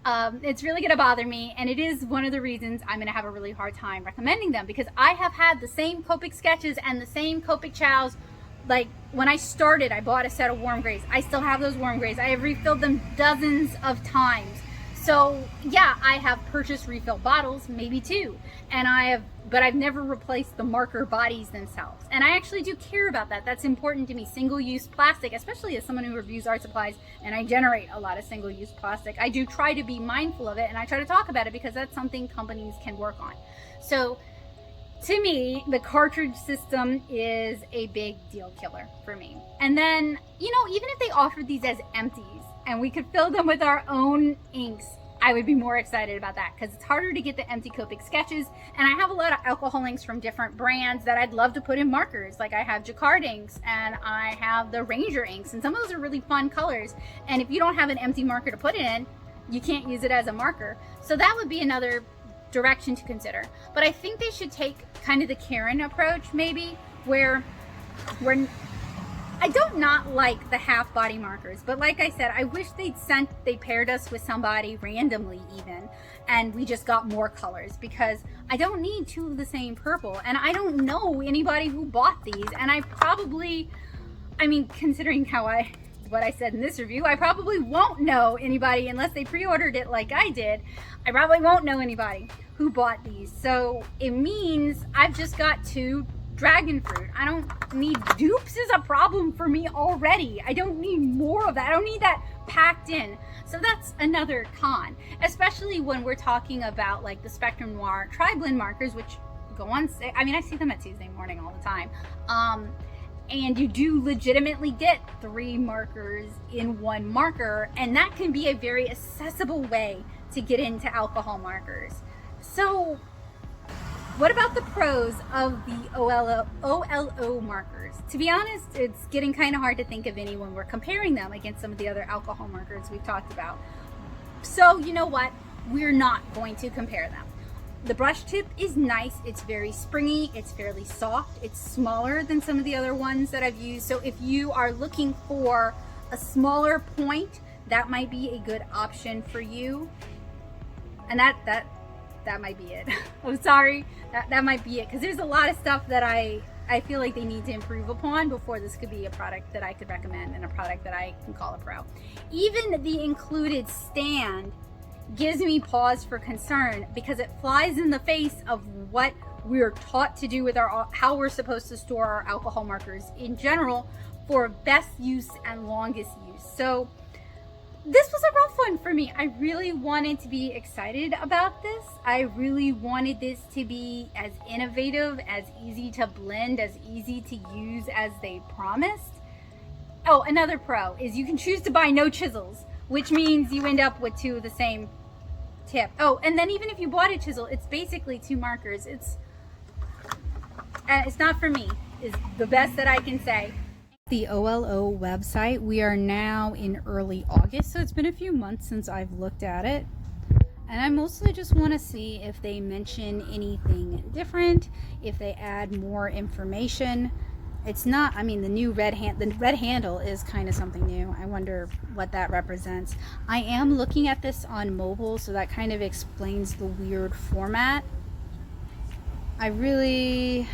It's really gonna bother me, and it is one of the reasons I'm gonna have a really hard time recommending them, because I have had the same Copic sketches and the same Copic chows. Like, when I started, I bought a set of warm grays. I still have those warm grays. I have refilled them dozens of times. So yeah, I have purchased refill bottles, maybe two, but I've never replaced the marker bodies themselves. And I actually do care about that. That's important to me. Single-use plastic, especially as someone who reviews art supplies, and I generate a lot of single-use plastic. I do try to be mindful of it, and I try to talk about it because that's something companies can work on. So to me, the cartridge system is a big deal killer for me. And then, even if they offered these as empties and we could fill them with our own inks, I would be more excited about that, because it's harder to get the empty Copic sketches. And I have a lot of alcohol inks from different brands that I'd love to put in markers. Like, I have Jacquard inks and I have the Ranger inks, and some of those are really fun colors. And if you don't have an empty marker to put it in, you can't use it as a marker. So that would be another direction to consider. But I think they should take kind of the Caron approach, maybe, where I don't not like the half body markers, but like I said, I wish they paired us with somebody randomly even, and we just got more colors, because I don't need two of the same purple, and I don't know anybody who bought these. And considering what I said in this review, I probably won't know anybody unless they pre-ordered it like I did. I probably won't know anybody who bought these. So it means I've just got two dragon fruit. I don't need dupes is a problem for me already. I don't need more of that. I don't need that packed in. So that's another con, especially when we're talking about like the Spectrum Noir tri-blend markers, which go on sale. I see them at Tuesday morning all the time. And you do legitimately get 3 markers in one marker, and that can be a very accessible way to get into alcohol markers. So what about the pros of the OLO markers? To be honest, it's getting kind of hard to think of any when we're comparing them against some of the other alcohol markers we've talked about. So you know what? We're not going to compare them. The brush tip is nice. It's very springy. It's fairly soft. It's smaller than some of the other ones that I've used. So if you are looking for a smaller point, that might be a good option for you. And that might be it. I'm sorry, that might be it, because there's a lot of stuff that I feel like they need to improve upon before this could be a product that I could recommend and a product that I can call a pro. Even the included stand gives me pause for concern, because it flies in the face of what we're taught to do with how we're supposed to store our alcohol markers in general for best use and longest use. So this was a rough one for me. I really wanted to be excited about this. I really wanted this to be as innovative, as easy to blend, as easy to use as they promised. Oh, another pro is you can choose to buy no chisels, which means you end up with 2 of the same tip. Oh, and then even if you bought a chisel, it's basically 2 markers. It's not for me, is the best that I can say. The OLO website, we are now in early August, so it's been a few months since I've looked at it, and I mostly just want to see if they mention anything different, if they add more information. It's not, I mean, the new red handle is kind of something new. I wonder what that represents. I am looking at this on mobile, so that kind of explains the weird format. I really,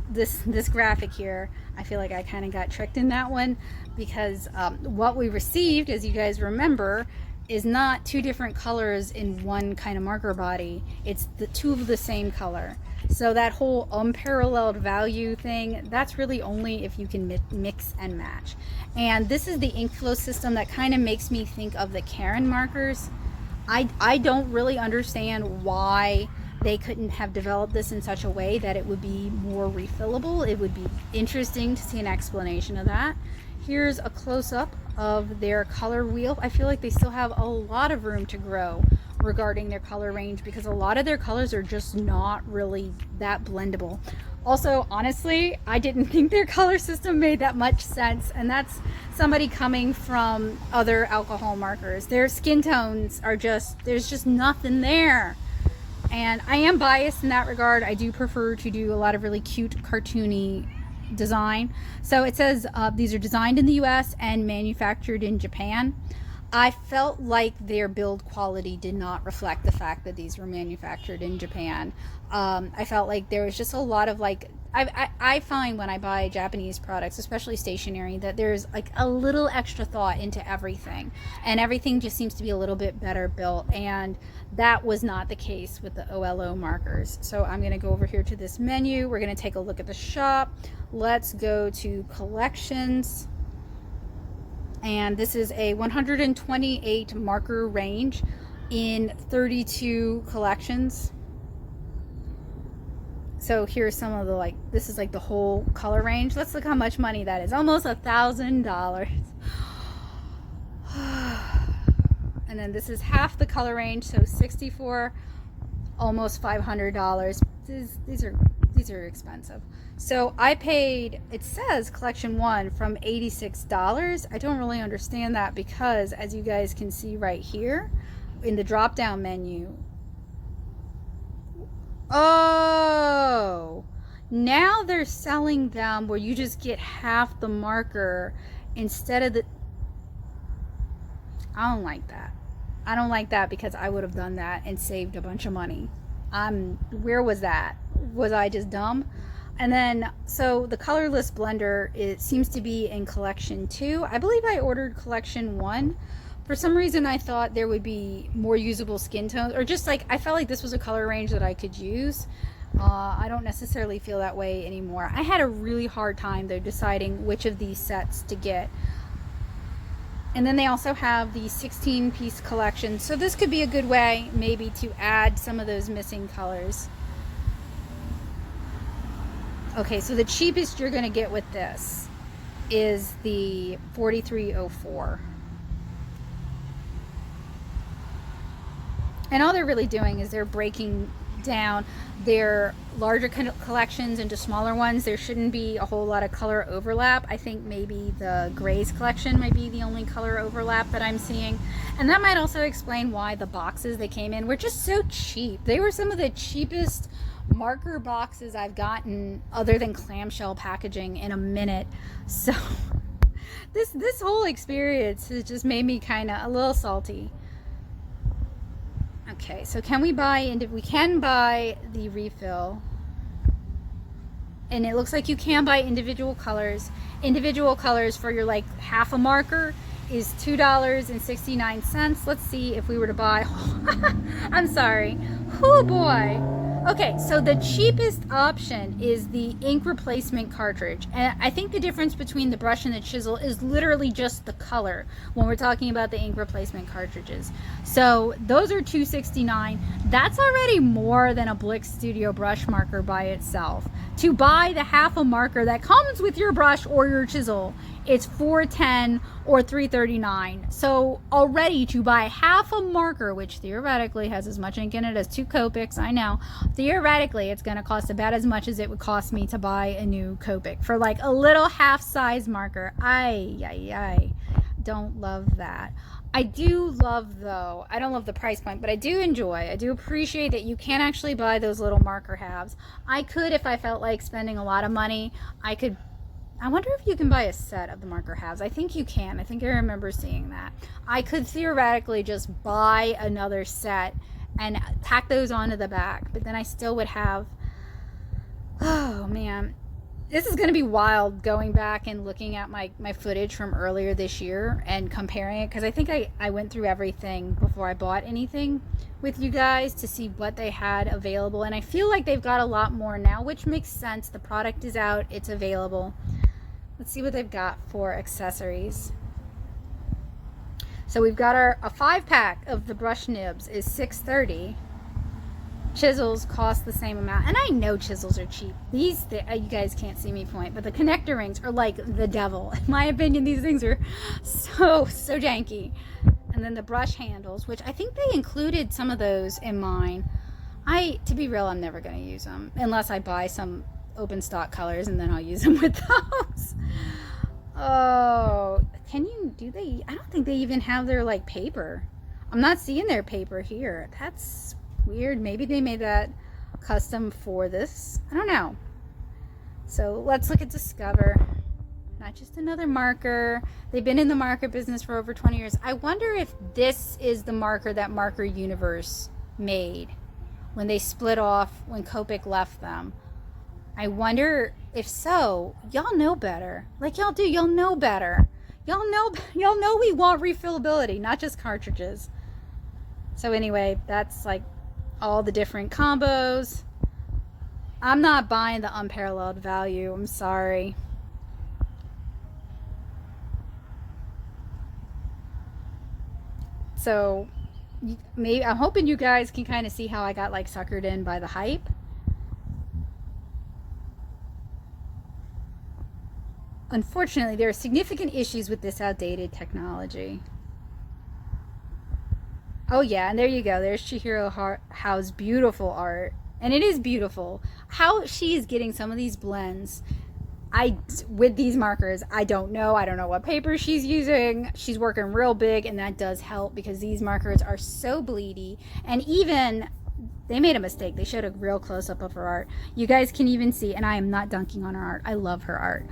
this graphic here, I feel like I kind of got tricked in that one, because what we received, as you guys remember, is not 2 different colors in one kind of marker body. It's the 2 of the same color. So that whole unparalleled value thing, that's really only if you can mix and match. And this is the ink flow system that kind of makes me think of the Karen markers. I don't really understand why they couldn't have developed this in such a way that it would be more refillable. It would be interesting to see an explanation of that. Here's a close-up of their color wheel. I feel like they still have a lot of room to grow regarding their color range, because a lot of their colors are just not really that blendable. Also, honestly, I didn't think their color system made that much sense, and that's somebody coming from other alcohol markers. Their skin tones are just, there's just nothing there. And I am biased in that regard. I do prefer to do a lot of really cute cartoony design. So it says these are designed in the US and manufactured in Japan. I felt like their build quality did not reflect the fact that these were manufactured in Japan. I felt like there was just a lot of like, I find when I buy Japanese products, especially stationery, that there's like a little extra thought into everything, and everything just seems to be a little bit better built, and that was not the case with the OLO markers. So I'm going to go over here to this menu. We're going to take a look at the shop. Let's go to collections. And this is a 128 marker range in 32 collections. So here's some of the, like, this is like the whole color range. Let's look how much money that is. Almost $1,000. And then this is half the color range, so 64, almost $500. These are expensive. So I paid, it says collection 1 from $86. I don't really understand that, because as you guys can see right here in the drop down menu, oh, now they're selling them where you just get half the marker instead of the, I don't like that. I don't like that, because I would have done that and saved a bunch of money. Where was that? Was I just dumb? And then, so the colorless blender, it seems to be in collection 2. I believe I ordered collection 1. For some reason, I thought there would be more usable skin tones, or just like, I felt like this was a color range that I could use. I don't necessarily feel that way anymore. I had a really hard time though deciding which of these sets to get. And then they also have the 16-piece collection. So this could be a good way maybe to add some of those missing colors. Okay, so the cheapest you're going to get with this is the 4304. And all they're really doing is they're breaking down their larger collections into smaller ones. There shouldn't be a whole lot of color overlap. I think maybe the grays collection might be the only color overlap that I'm seeing. And that might also explain why the boxes they came in were just so cheap. They were some of the cheapest marker boxes I've gotten other than clamshell packaging in a minute. So this whole experience has just made me kind of a little salty. Okay, so can we buy, we can buy the refill, and it looks like you can buy individual colors. Individual colors for your like half a marker is $2.69. Let's see if we were to buy, I'm sorry, oh boy. Okay, so the cheapest option is the ink replacement cartridge. And I think the difference between the brush and the chisel is literally just the color when we're talking about the ink replacement cartridges. So those are $2.69. That's already more than a Blick Studio brush marker by itself. To buy the half a marker that comes with your brush or your chisel, it's $4.10 or $3.39. So already to buy half a marker, which theoretically has as much ink in it as 2 Copics, I know, theoretically it's going to cost about as much as it would cost me to buy a new Copic for like a little half size marker. I don't love that. I do love, though, I don't love the price point, but I do appreciate that you can actually buy those little marker halves. I could, if I felt like spending a lot of money, I wonder if you can buy a set of the marker halves. I think you can. I think I remember seeing that. I could theoretically just buy another set and tack those onto the back, but then I still would have, oh man, this is going to be wild going back and looking at my footage from earlier this year and comparing it, because I think I went through everything before I bought anything with you guys to see what they had available, and I feel like they've got a lot more now, which makes sense. The product is out, it's available. Let's see what they've got for accessories. So we've got a 5-pack of the brush nibs is $6.30. Chisels cost the same amount, and I know chisels are cheap. These, you guys can't see me point, but the connector rings are like the devil. In my opinion, these things are so janky. And then the brush handles, which I think they included some of those in mine. To be real, I'm never going to use them unless I buy some open stock colors, and then I'll use them with those. Oh, I don't think they even have their like paper. I'm not seeing their paper here. That's weird. Maybe they made that custom for this. I don't know. So let's look at Discover. Not just another marker. They've been in the marker business for over 20 years. I wonder if this is the marker that Marker Universe made when they split off, when Copic left them. I wonder if so. Y'all know better. Like y'all do. Y'all know better. Y'all know we want refillability, not just cartridges. So anyway, that's like all the different combos. I'm not buying the unparalleled value. I'm sorry. So maybe I'm hoping you guys can kind of see how I got like suckered in by the hype. Unfortunately, there are significant issues with this outdated technology. Oh yeah, and there you go. There's Chihiro Howe's beautiful art. And it is beautiful. How she is getting some of these blends with these markers, I don't know. I don't know what paper she's using. She's working real big, and that does help because these markers are so bleedy. And even, they made a mistake. They showed a real close-up of her art. You guys can even see, and I am not dunking on her art. I love her art.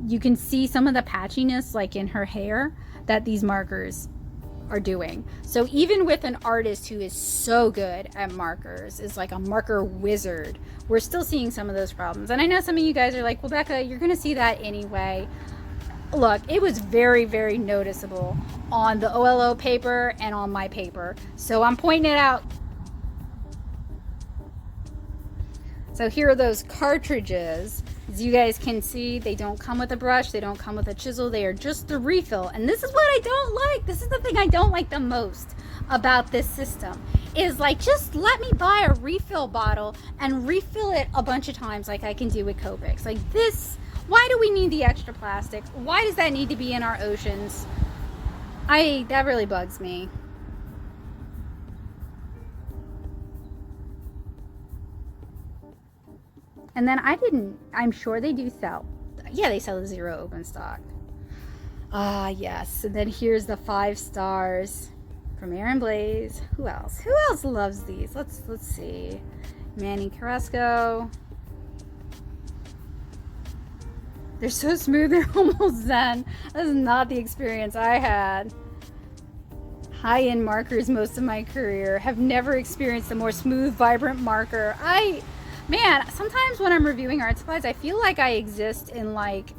You can see some of the patchiness like in her hair that these markers are doing. So even with an artist who is so good at markers, is like a marker wizard, we're still seeing some of those problems. And I know some of you guys are like, well, Becca, you're gonna see that anyway. Look, it was very noticeable on the OLO paper and on my paper, so I'm pointing it out. So here are those cartridges. As you guys can see, they don't come with a brush, they don't come with a chisel, they are just the refill. And this is what I don't like. This is the thing I don't like the most about this system, is like, just let me buy a refill bottle and refill it a bunch of times like I can do with Copics. Like this, why do we need the extra plastic? Why does that need to be in our oceans? That really bugs me. And then I'm sure they do sell. Yeah, they sell the 0 open stock. Ah, yes. And then here's the 5 stars from Aaron Blaze. Who else? Who else loves these? Let's see. Manny Carrasco. They're so smooth, they're almost zen. This is not the experience I had. high-end markers most of my career, have never experienced a more smooth, vibrant marker. Man, sometimes when I'm reviewing art supplies, I feel like I exist in like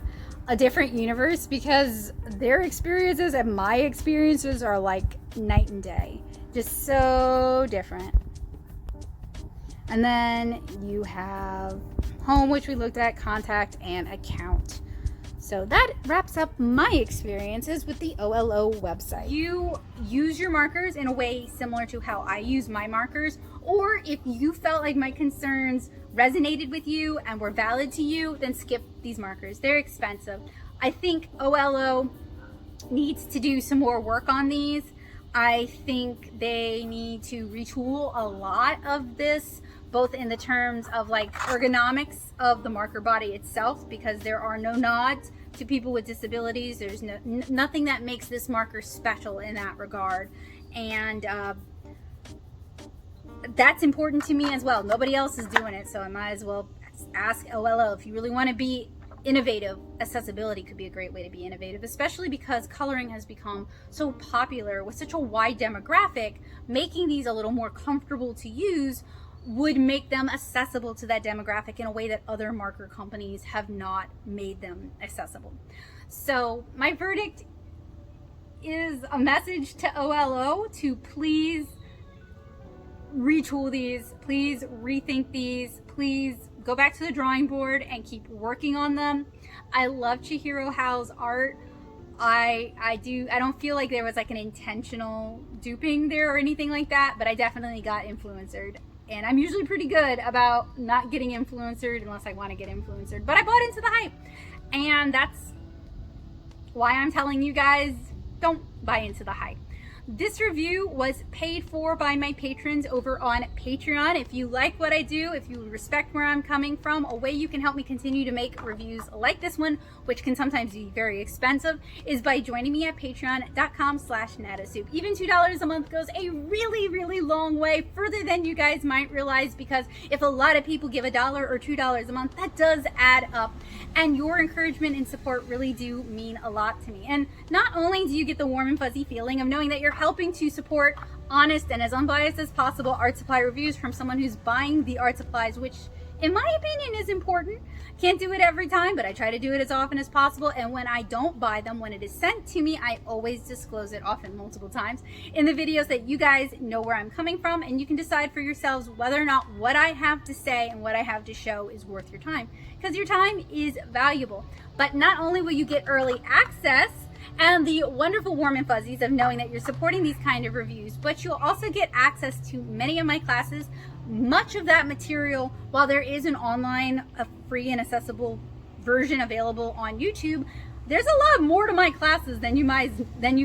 a different universe because their experiences and my experiences are like night and day. Just so different. And then you have home, which we looked at, contact, and account. So that wraps up my experiences with the OLO website. You use your markers in a way similar to how I use my markers, or if you felt like my concerns resonated with you and were valid to you, then skip these markers. They're expensive. I think OLO needs to do some more work on these. I think they need to retool a lot of this, both in the terms of like ergonomics of the marker body itself, because there are no nods to people with disabilities. There's nothing that makes this marker special in that regard. And that's important to me as well. Nobody else is doing it, so I might as well ask OLO. If you really want to be innovative, accessibility could be a great way to be innovative, especially because coloring has become so popular with such a wide demographic. Making these a little more comfortable to use would make them accessible to that demographic in a way that other marker companies have not made them accessible. So my verdict is a message to OLO to please retool these, please rethink these, please go back to the drawing board and keep working on them. I love Chihiro Howe's art. I don't feel like there was like an intentional duping there or anything like that, but I definitely got influencered. And I'm usually pretty good about not getting influencered unless I want to get influencered. But I bought into the hype. And that's why I'm telling you guys, don't buy into the hype. This review was paid for by my patrons over on Patreon. If you like what I do, if you respect where I'm coming from, a way you can help me continue to make reviews like this one, which can sometimes be very expensive, is by joining me at patreon.com/natasoup. Even $2 a month goes a really, really long way, further than you guys might realize, because if a lot of people give $1 or $2 a month, that does add up. And your encouragement and support really do mean a lot to me. And not only do you get the warm and fuzzy feeling of knowing that you're helping to support honest and as unbiased as possible art supply reviews from someone who's buying the art supplies, which in my opinion is important. Can't do it every time, but I try to do it as often as possible. And when I don't buy them, when it is sent to me, I always disclose it, often multiple times, in the videos, that you guys know where I'm coming from, and you can decide for yourselves whether or not what I have to say and what I have to show is worth your time, because your time is valuable. But not only will you get early access and the wonderful warm and fuzzies of knowing that you're supporting these kind of reviews, but you'll also get access to many of my classes. Much of that material, while there is an online, a free and accessible version available on YouTube, there's a lot more to my classes than you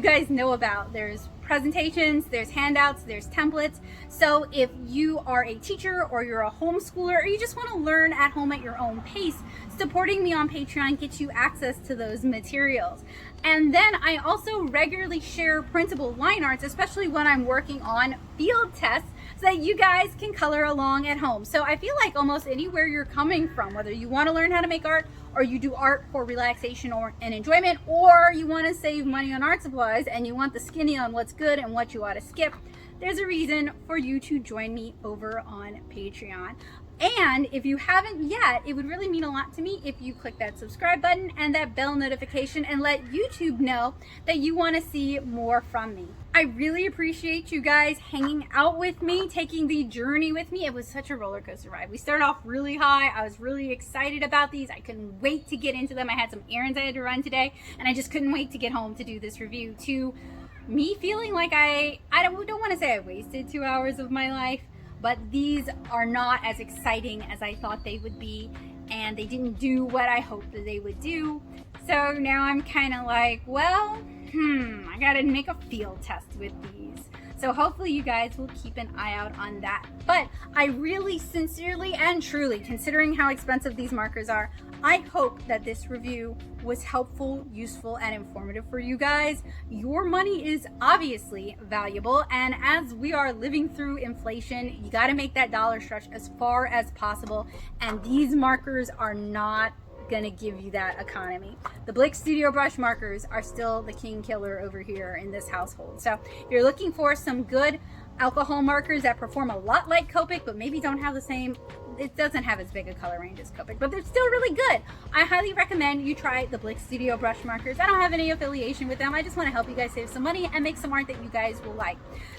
guys know about. There's presentations, there's handouts, there's templates. So if you are a teacher or you're a homeschooler or you just want to learn at home at your own pace, supporting me on Patreon gets you access to those materials. And then I also regularly share printable line arts, especially when I'm working on field tests, so that you guys can color along at home. So I feel like almost anywhere you're coming from, whether you want to learn how to make art, or you do art for relaxation and enjoyment, or you want to save money on art supplies and you want the skinny on what's good and what you ought to skip, there's a reason for you to join me over on Patreon. And if you haven't yet, it would really mean a lot to me if you click that subscribe button and that bell notification and let YouTube know that you want to see more from me. I really appreciate you guys hanging out with me, taking the journey with me. It was such a roller coaster ride. We started off really high. I was really excited about these. I couldn't wait to get into them. I had some errands I had to run today, and I just couldn't wait to get home to do this review. To me feeling like I don't want to say I wasted 2 hours of my life, but these are not as exciting as I thought they would be, and they didn't do what I hoped that they would do. So now I'm kind of like, well, I gotta make a field test with these. So hopefully you guys will keep an eye out on that. But I really sincerely and truly, considering how expensive these markers are, I hope that this review was helpful, useful, and informative for you guys. Your money is obviously valuable, and as we are living through inflation, you gotta make that dollar stretch as far as possible, and these markers are not gonna give you that economy. The Blick Studio brush markers are still the king killer over here in this household. So if you're looking for some good alcohol markers that perform a lot like Copic, but maybe don't have the same, it doesn't have as big a color range as Copic, but they're still really good. I highly recommend you try the Blick Studio brush markers. I don't have any affiliation with them. I just want to help you guys save some money and make some art that you guys will like.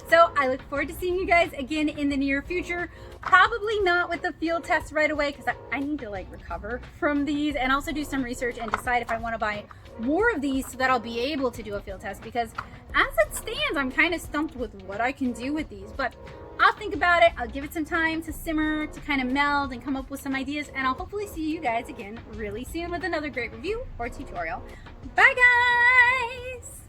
So I look forward to seeing you guys again in the near future. Probably not with the field test right away, because I need to like recover from these and also do some research and decide if I want to buy more of these so that I'll be able to do a field test, because as it stands, I'm kind of stumped with what I can do with these, but I'll think about it. I'll give it some time to simmer, to kind of meld and come up with some ideas, and I'll hopefully see you guys again really soon with another great review or tutorial. Bye guys!